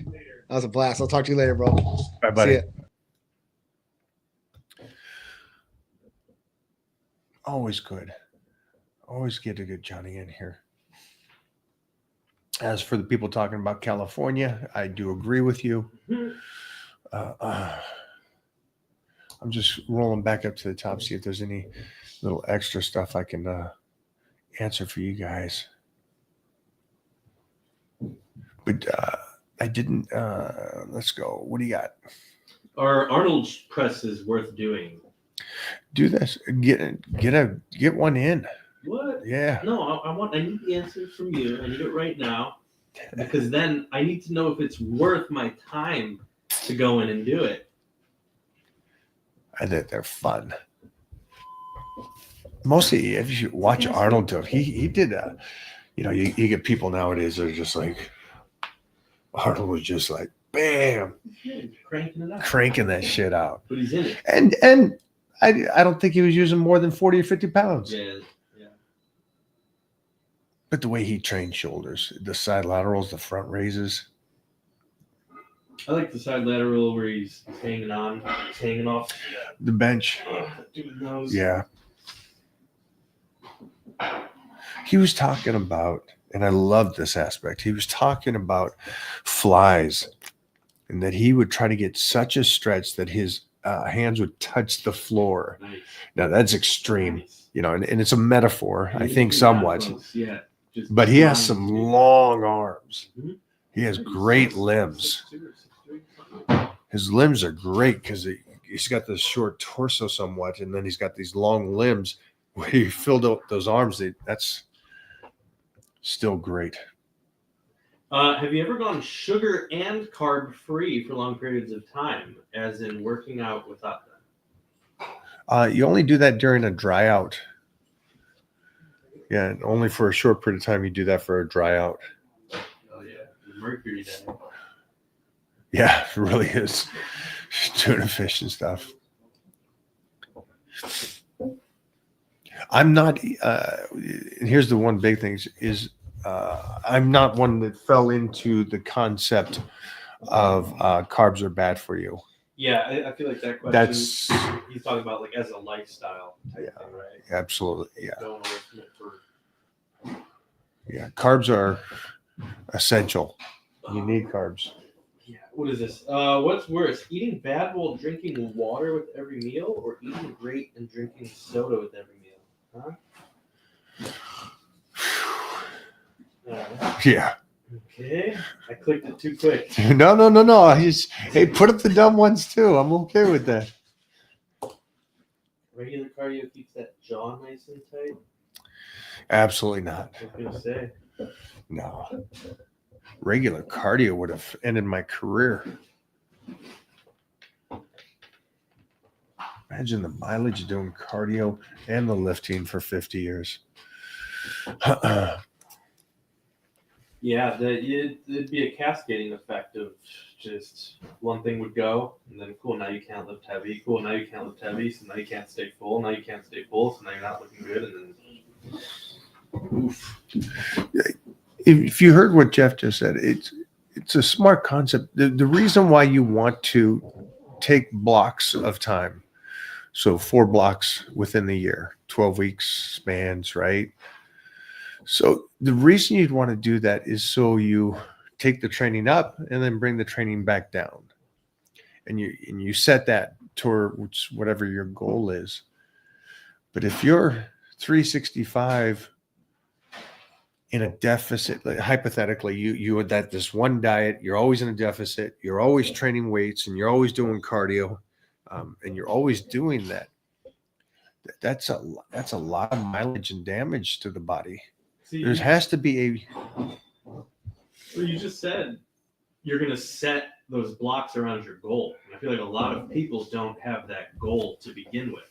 That was a blast. I'll talk to you later, bro. Bye, buddy. See ya. Always good. Always get a good Johnny in here. As for the people talking about California, I do agree with you. I'm just rolling back up to the top, see if there's any little extra stuff I can answer for you guys. But I didn't. Let's go. What do you got? Our Arnold's press is worth doing. Do this. Get one in. What? Yeah. No, I need the answer from you. I need it right now. Because then I need to know if it's worth my time to go in and do it. I think they're fun. Mostly, if you watch Arnold do it, he did a, you get people nowadays that are just like, Arnold was just like, bam, Cranking it out. cranking that shit out. But he's in it. And I don't think he was using more than 40 or 50 pounds. Yeah. But the way he trained shoulders, the side laterals, the front raises. I like the side lateral where he's hanging off The bench. dude's nose. Yeah. He was talking about, and I love this aspect, he was talking about flies and that he would try to get such a stretch that his hands would touch the floor. Nice. Now, that's extreme, Nice. and it's a metaphor, I think, somewhat. Yeah. But he has some long arms. Mhm. He has great limbs. His limbs are great because he's got this short torso somewhat, and then he's got these long limbs where he filled out those arms. That's still great. Have you ever gone sugar and carb free for long periods of time, as in working out without them? You only do that during a dry out. Yeah, and only for a short period of time you do that for a dry out. Oh yeah, the mercury day. Yeah, it really is. Tuna fish and stuff. I'm not, and here's the one big thing is I'm not one that fell into the concept of carbs are bad for you. Yeah, I feel like that question. That's He's talking about like as a lifestyle type thing, right? absolutely, yeah. Going away from it for. Yeah, carbs are essential. You need carbs. Yeah. What is this? What's worse, eating bad while drinking water with every meal, or eating great and drinking soda with every meal? Huh? Yeah. Okay. I clicked it too quick. No. Hey, put up the dumb ones too. I'm okay with that. Regular cardio keeps that jaw nice and tight. Absolutely not. I was gonna say. No. regular cardio would have ended my career. Imagine the mileage of doing cardio and the lifting for 50 years. Yeah, it'd be a cascading effect of just one thing would go, and then cool, now you can't lift heavy. Cool, now you can't lift heavy, so now you can't stay full. Now you can't stay full, so now you're not looking good, and then oof. If you heard what Jeff just said, it's a smart concept. The reason why you want to take blocks of time, so 4 blocks within the year, 12 weeks spans, right? So the reason you'd want to do that is so you take the training up and then bring the training back down, and you set that towards whatever your goal is. But if you're 365 in a deficit, like hypothetically, you had this one diet, you're always in a deficit, you're always training weights, and you're always doing cardio, and you're always doing that. That's a lot of mileage and damage to the body. See, There has to be well, you just said you're going to set those blocks around your goal. And I feel like a lot of people don't have that goal to begin with.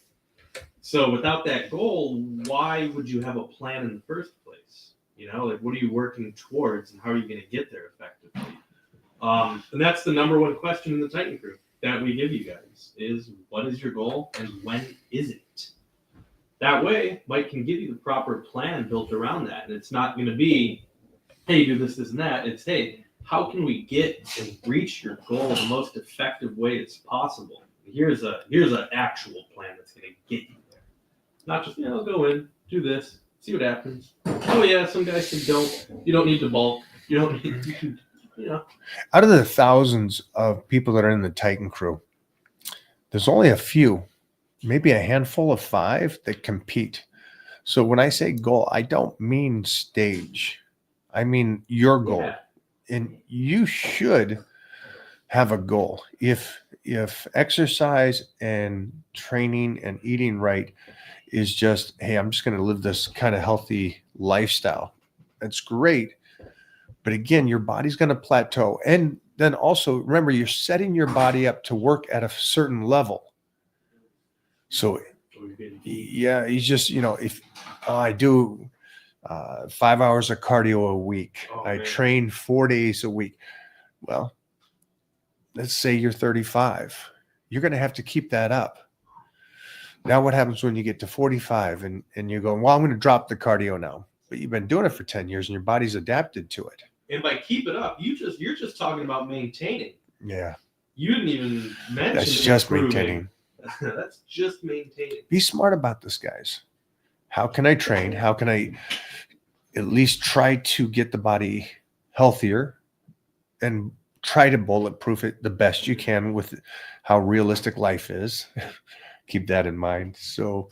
So without that goal, why would you have a plan in the first place? You know, like what are you working towards, and how are you going to get there effectively? And that's the number one question in the Titan Crew that we give you guys is, what is your goal and when is it? That way, Mike can give you the proper plan built around that. And it's not going to be, hey, do this, this, and that. It's, hey, how can we get and reach your goal the most effective way as possible? Here's an actual plan that's going to get you there. Not just, I'll go in, do this, see what happens. Oh, yeah, some guys say you don't need to bulk. You don't need to, out of the thousands of people that are in the Titan Crew, there's only a few, maybe a handful of 5 that compete. So when I say goal, I don't mean stage. I mean your goal. Yeah. And you should have a goal. If exercise and training and eating right is just, hey, I'm just going to live this kind of healthy lifestyle, that's great. But again, your body's going to plateau. And then also remember, you're setting your body up to work at a certain level. So yeah, he's just, if I do 5 hours of cardio a week, I train 4 days a week. Well, let's say you're 35. You're going to have to keep that up. Now what happens when you get to 45 and you're going, well, I'm going to drop the cardio now. But you've been doing it for 10 years and your body's adapted to it. And by keep it up, you're just talking about maintaining. Yeah. You didn't even mention That's just improving. maintaining. That's just maintaining. Be smart about this, guys. How can I train? How can I at least try to get the body healthier and try to bulletproof it the best you can with how realistic life is? Keep that in mind. So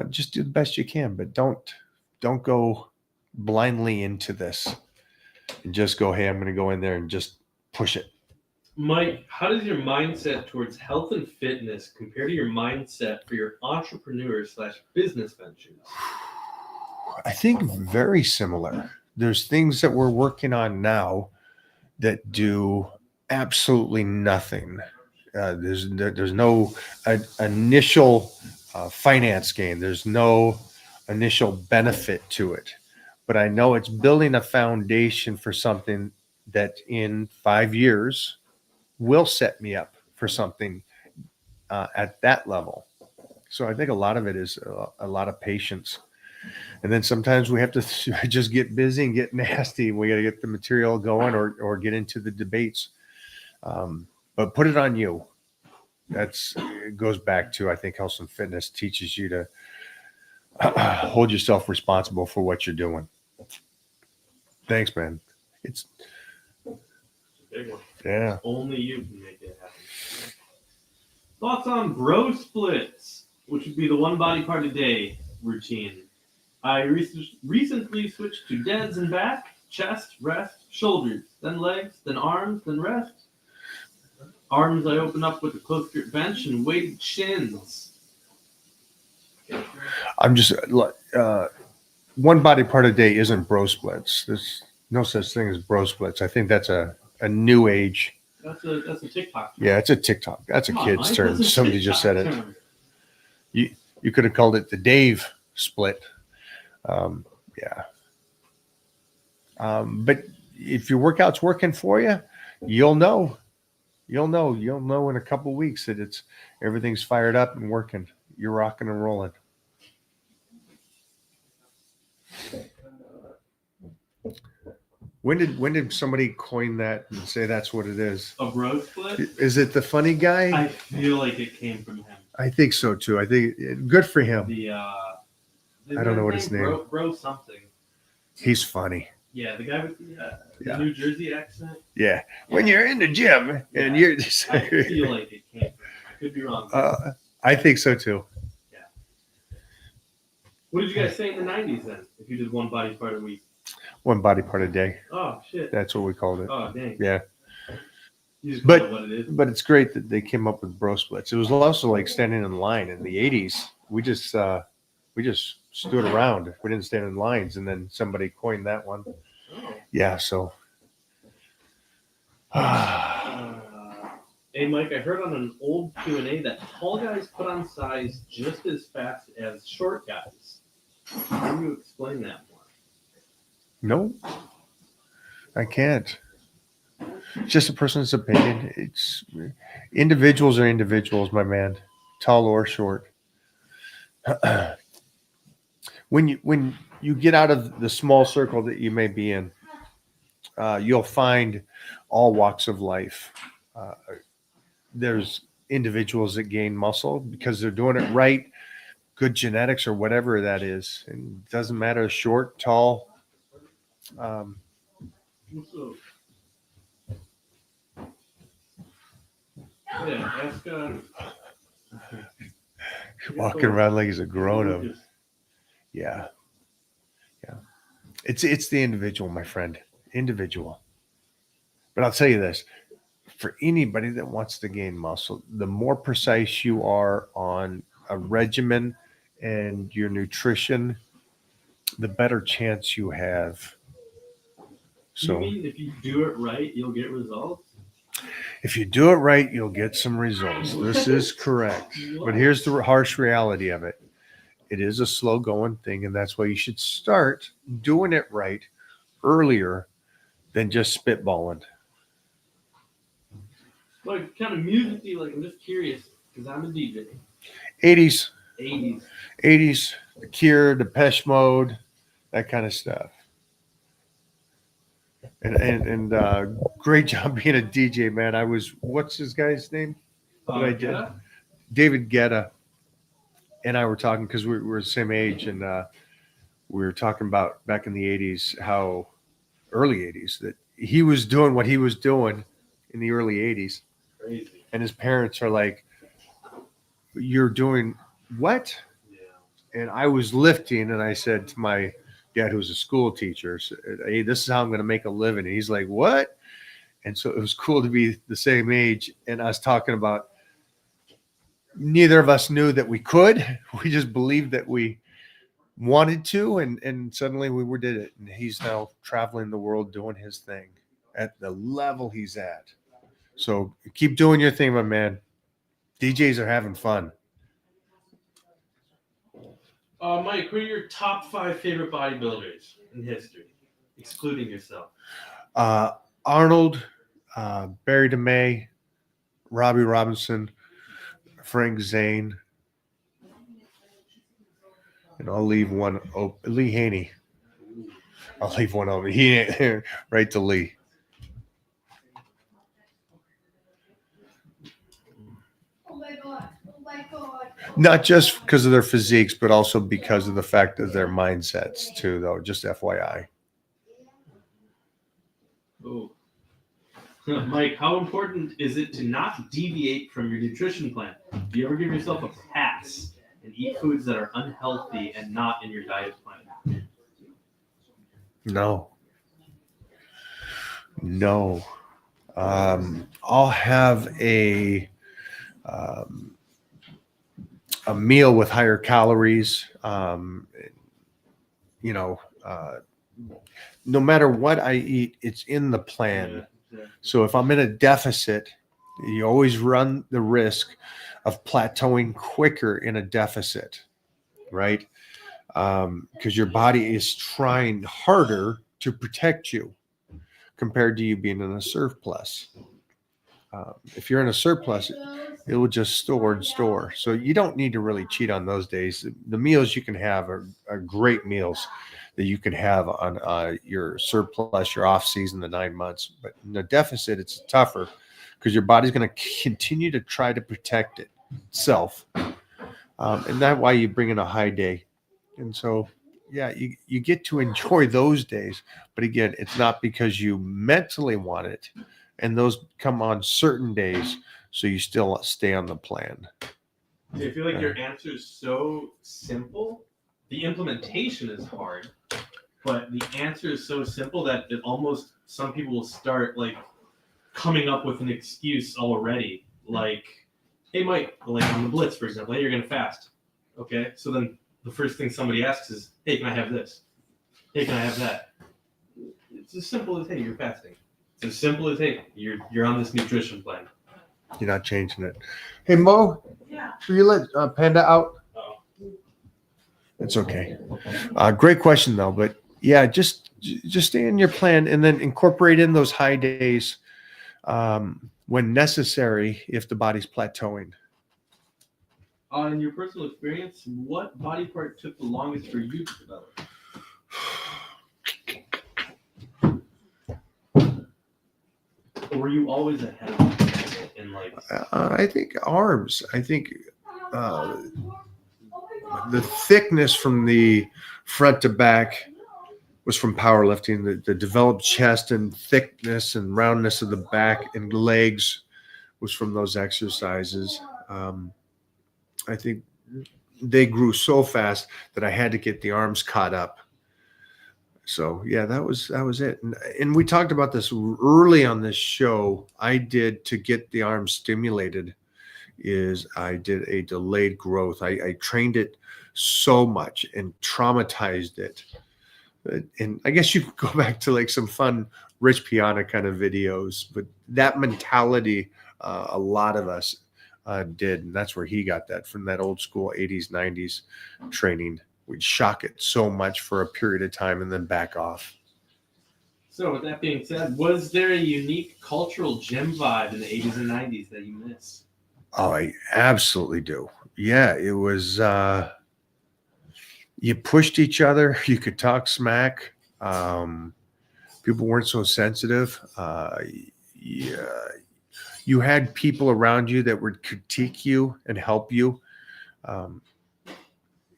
just do the best you can, but don't go blindly into this and just go, hey, I'm going to go in there and just push it. Mike, how does your mindset towards health and fitness compare to your mindset for your entrepreneur/business ventures? I think very similar. There's things that we're working on now that do absolutely nothing. There's no initial finance gain. There's no initial benefit to it. But I know it's building a foundation for something that in 5 years will set me up for something at that level. So I think a lot of it is a lot of patience. And then sometimes we have to just get busy and get nasty. We got to get the material going or get into the debates. But put it on you. It goes back to, I think, Health and Fitness teaches you to hold yourself responsible for what you're doing. Thanks, man. It's a big one. Yeah. Only you can make it happen. Thoughts on bro splits, which would be the one body part a day routine. I recently switched to deads and back, chest, rest, shoulders, then legs, then arms, then rest. Arms I open up with a close grip bench and weighted shins. I'm just one body part a day isn't bro splits. No such thing as bro splits. I think that's a new age. That's a TikTok term. Yeah, it's a TikTok. That's a Come on, kid's Mike, term. that's a Somebody just said TikTok it. term. You could have called it the Dave split. Yeah. But if your workout's working for you, you'll know. You'll know in a couple weeks that everything's fired up and working. You're rocking and rolling. When did somebody coin that and say that's what it is? A bro split? Is it the funny guy? I feel like it came from him. I think so too. I think good for him. The I don't know what his name. Bro something. He's funny. Yeah, the guy with the Yeah. New Jersey accent. Yeah. When you're in the gym and Yeah. you're just, I feel like it came from him. I could be wrong. I think so too. What did you guys say in the 90s then? If you did one body part a week? One body part a day. Oh, shit. That's what we called it. Oh, dang. Yeah. You just But- call it what it is. But it's great that they came up with bro splits. It was also like standing in line in the 80s. We just stood around. We didn't stand in lines, and then somebody coined that one. Oh. Yeah. So. Hey, Mike, I heard on an old Q&A that tall guys put on size just as fast as short guys. Can you explain that more? No, I can't. It's just a person's opinion. It's individuals are individuals, my man, tall or short. When you get out of the small circle that you may be in, you'll find all walks of life. There's individuals that gain muscle because they're doing it right, good genetics or whatever that is. And it doesn't matter short, tall. What's up? Yeah, ask. Walking around like he's a grown-up. Yeah. It's the individual, my friend. Individual. But I'll tell you this. For anybody that wants to gain muscle, the more precise you are on a regimen and your nutrition, the better chance you have. You So mean if you do it right, you'll get results? if you do it right, you'll get some results. This is correct. But here's the harsh reality of it. It is a slow going thing, and that's why you should start doing it right earlier than just spitballing. Like, kind of music do you like? I'm just curious because I'm a DJ. 80s, 80s. The Cure, Depeche Mode, that kind of stuff. And great job being a DJ, man. What's this guy's name? What I did? Yeah? David Guetta and I were talking because we were the same age, and we were talking about back in the 80s, how early 80s, that he was doing what he was doing in the early 80s. Crazy. And his parents are like, "You're doing what?" Yeah. And I was lifting, and I said to my dad, who was a school teacher, "Hey, this is how I'm going to make a living." And he's like, "What?" And so it was cool to be the same age. And I was talking about, neither of us knew that we could. We just believed that we wanted to, and suddenly we did it. And he's now traveling the world doing his thing at the level he's at. So keep doing your thing, my man. DJs are having fun. Mike, who are your top 5 favorite bodybuilders in history, excluding yourself? Arnold, Barry DeMay, Robbie Robinson, Frank Zane, and I'll leave one open. Lee Haney. I'll leave one open. He right to Lee. Not just because of their physiques, but also because of the fact of their mindsets too, though. Just FYI. Oh. Mike, how important is it to not deviate from your nutrition plan? Do you ever give yourself a pass and eat foods that are unhealthy and not in your diet plan? No. I'll have a meal with higher calories, no matter what I eat, it's in the plan. Yeah. So if I'm in a deficit, you always run the risk of plateauing quicker in a deficit, right? Because your body is trying harder to protect you compared to you being in a surplus. If you're in a surplus, it will just store and store. So you don't need to really cheat on those days. The meals you can have are great meals that you can have on your surplus, your off season, the 9 months. But in the deficit, it's tougher because your body's going to continue to try to protect itself. And that's why you bring in a high day. And so, yeah, you get to enjoy those days. But again, it's not because you mentally want it. And those come on certain days. So you still stay on the plan. I feel like your answer is so simple. The implementation is hard, but the answer is so simple that it almost, some people will start like coming up with an excuse already. Like, hey, Mike, like on the Blitz, for example, hey, you're going to fast. Okay. So then the first thing somebody asks is, hey, can I have this? Hey, can I have that? It's as simple as, hey, you're fasting. It's as simple as, hey, you're on this nutrition plan. You're not changing it. Hey, Mo, will you let Panda out? Oh. It's okay. Great question, though. But yeah, just stay in your plan and then incorporate in those high days when necessary if the body's plateauing. In your personal experience, what body part took the longest for you to develop? Or were you always ahead of people in like? I think arms. I think the thickness from the front to back was from powerlifting. The developed chest and thickness and roundness of the back and legs was from those exercises. I think they grew so fast that I had to get the arms caught up. So yeah, that was it. And we talked about this early on this show. I did to get the arms stimulated is I did a delayed growth. I trained it so much and traumatized it. And I guess you could go back to like some fun Rich Piana kind of videos, but that mentality, a lot of us did. And that's where he got that from that old school 80s, 90s training. We'd shock it so much for a period of time and then back off. So with that being said, was there a unique cultural gym vibe in the 80s and 90s that you missed? Oh, I absolutely do. Yeah, it was, you pushed each other. You could talk smack. People weren't so sensitive. You had people around you that would critique you and help you.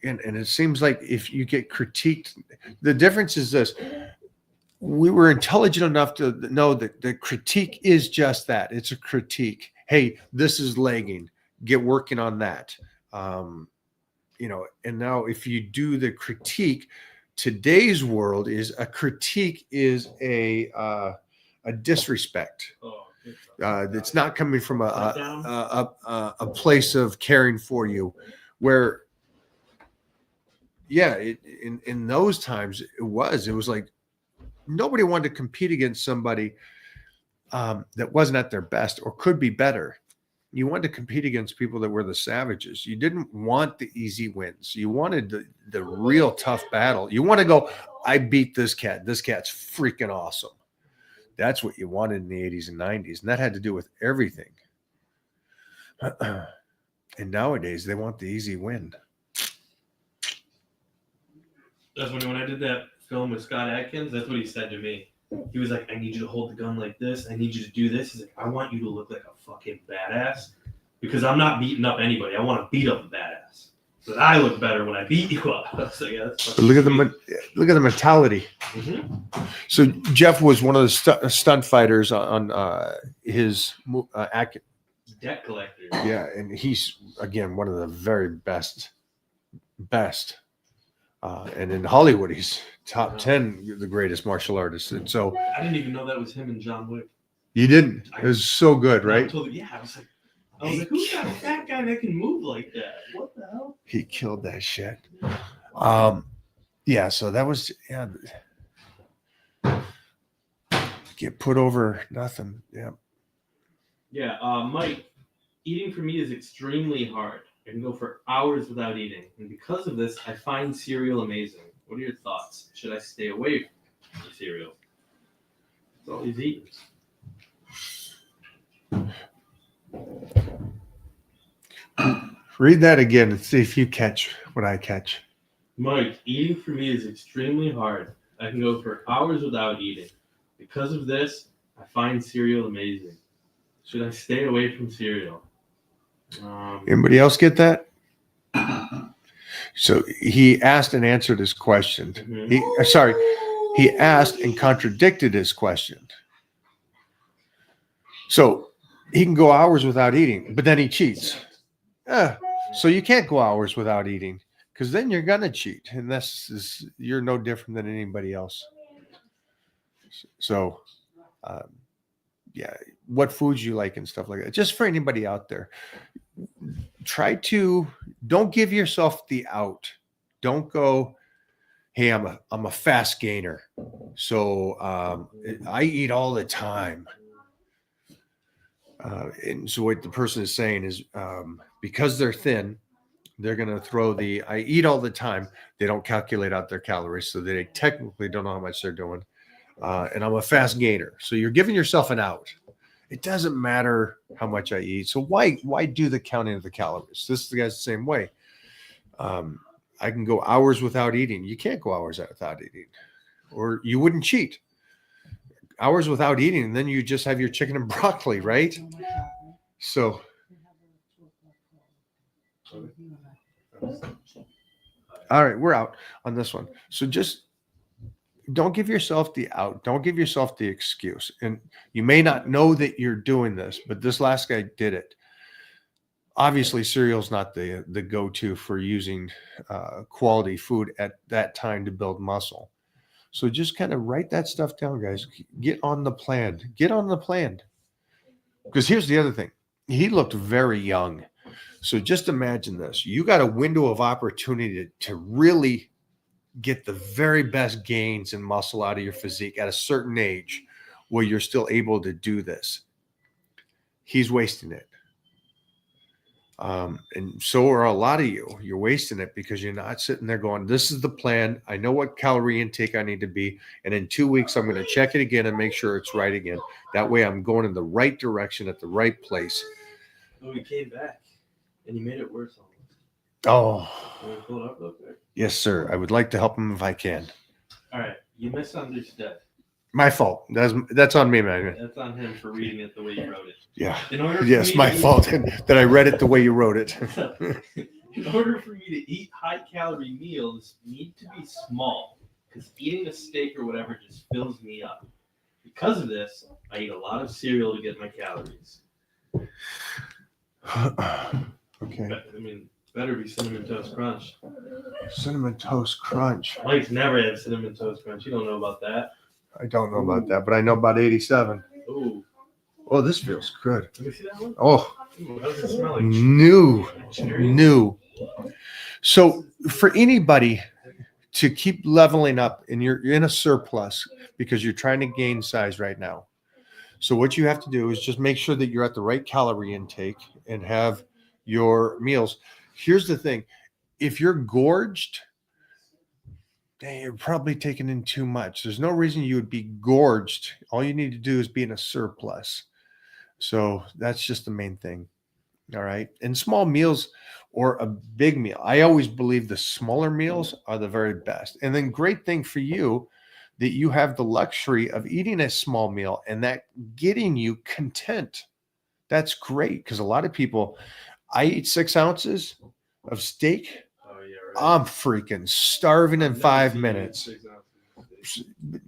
And it seems like if you get critiqued, the difference is this. We were intelligent enough to know that the critique is just that. It's a critique. Hey, this is lagging. Get working on that. And now if you do the critique, today's world is a critique is a disrespect. It's not coming from a place of caring for you, where yeah, in those times it was like nobody wanted to compete against somebody that wasn't at their best or could be better. You wanted to compete against people that were the savages. You didn't want the easy wins. You wanted the real tough battle. You want to go, I beat this cat. This cat's freaking awesome. That's what you wanted in the 80s and 90s. And that had to do with everything. And nowadays they want the easy win. That's when I did that film with Scott Adkins, that's what he said to me. He was like, I need you to hold the gun like this. I need you to do this. He's like, I want you to look like a fucking badass because I'm not beating up anybody. I want to beat up a badass. So that I look better when I beat you up. I was like, yeah, that's But look at the mentality. Mm-hmm. So Jeff was one of the stunt fighters on his Debt collector. Yeah, and he's again one of the very best. And in Hollywood, he's top 10, the greatest martial artist. And so I didn't even know that was him and John Wick. you didn't. It was so good, right? I was like, who's got a fat guy that can move like that? What the hell? He killed that shit. Yeah. So that was get put over nothing. Yeah. Yeah, Mike, eating for me is extremely hard. I can go for hours without eating, and because of this, I find cereal amazing. What are your thoughts? Should I stay away from cereal? That's all he's eating. Read that again and see if you catch what I catch. Mike, eating for me is extremely hard. I can go for hours without eating. Because of this, I find cereal amazing. Should I stay away from cereal? Anybody else get that? So he asked and answered his question. He asked and contradicted his question. So he can go hours without eating, but then he cheats. So you can't go hours without eating because then you're gonna cheat, and you're no different than anybody else. So, yeah, what foods you like and stuff like that. Just for anybody out there, don't give yourself the out. Don't go, hey, I'm a fast gainer, so I eat all the time. And so what the person is saying is because they're thin, they're going to throw I eat all the time. They don't calculate out their calories, so they technically don't know how much they're doing. And I'm a fast gainer. So you're giving yourself an out. It doesn't matter how much I eat. So why do the counting of the calories? This is the guy's the same way. I can go hours without eating. You can't go hours without eating, or you wouldn't cheat. Hours without eating, and then you just have your chicken and broccoli, right? So, all right, we're out on this one. So just don't give yourself the out. Don't give yourself the excuse. And you may not know that you're doing this, but this last guy did it. Obviously, cereal's not the go-to for using quality food at that time to build muscle. So just kind of write that stuff down, guys. Get on the plan. Get on the plan. Because here's the other thing. He looked very young. So just imagine this. You got a window of opportunity to really get the very best gains in muscle out of your physique at a certain age where you're still able to do this. He's wasting it. And so are a lot of you. You're wasting it because you're not sitting there going, this is the plan. I know what calorie intake I need to be. And in 2 weeks, I'm going to check it again and make sure it's right again. That way I'm going in the right direction at the right place. Oh, he came back and he made it worse almost. Oh, Can we pull it up real quick? yes, sir. I would like to help him if I can. All right. You misunderstood. My fault. That's on me, man. That's on him for reading it the way you wrote it. Yeah. Yes, my fault that I read it the way you wrote it. In order for me to eat high-calorie meals, need to be small because eating a steak or whatever just fills me up. Because of this, I eat a lot of cereal to get my calories. Okay. I mean, better be Cinnamon Toast Crunch. Cinnamon Toast Crunch. Mike's never had Cinnamon Toast Crunch. You don't know about that. I don't know about that, but I know about 87. Ooh. Oh, this feels good. Let me see that one. Oh, Ooh, how does it smell like? new. So for anybody to keep leveling up and you're in a surplus because you're trying to gain size right now. So what you have to do is just make sure that you're at the right calorie intake and have your meals. Here's the thing. If you're gorged, you're probably taking in too much. There's no reason you would be gorged. All you need to do is be in a surplus. So that's just the main thing. All right. And small meals or a big meal. I always believe the smaller meals are the very best. And then great thing for you that you have the luxury of eating a small meal and that getting you content. That's great because a lot of people, I eat 6 ounces of steak. Oh, yeah, right. I'm freaking starving in 5 minutes.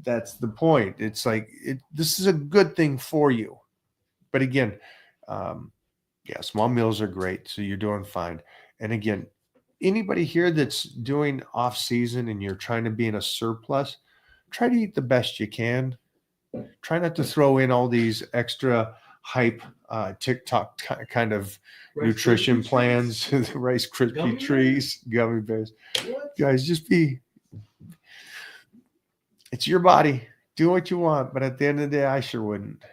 That's the point. It's like this is a good thing for you. But again, yeah, small meals are great. So you're doing fine. And again, anybody here that's doing off season and you're trying to be in a surplus, try to eat the best you can. Try not to throw in all these extra hype TikTok kind of nutrition plans, Rice Krispie trees, gummy bears. What? Guys, it's your body. Do what you want, but at the end of the day, I sure wouldn't.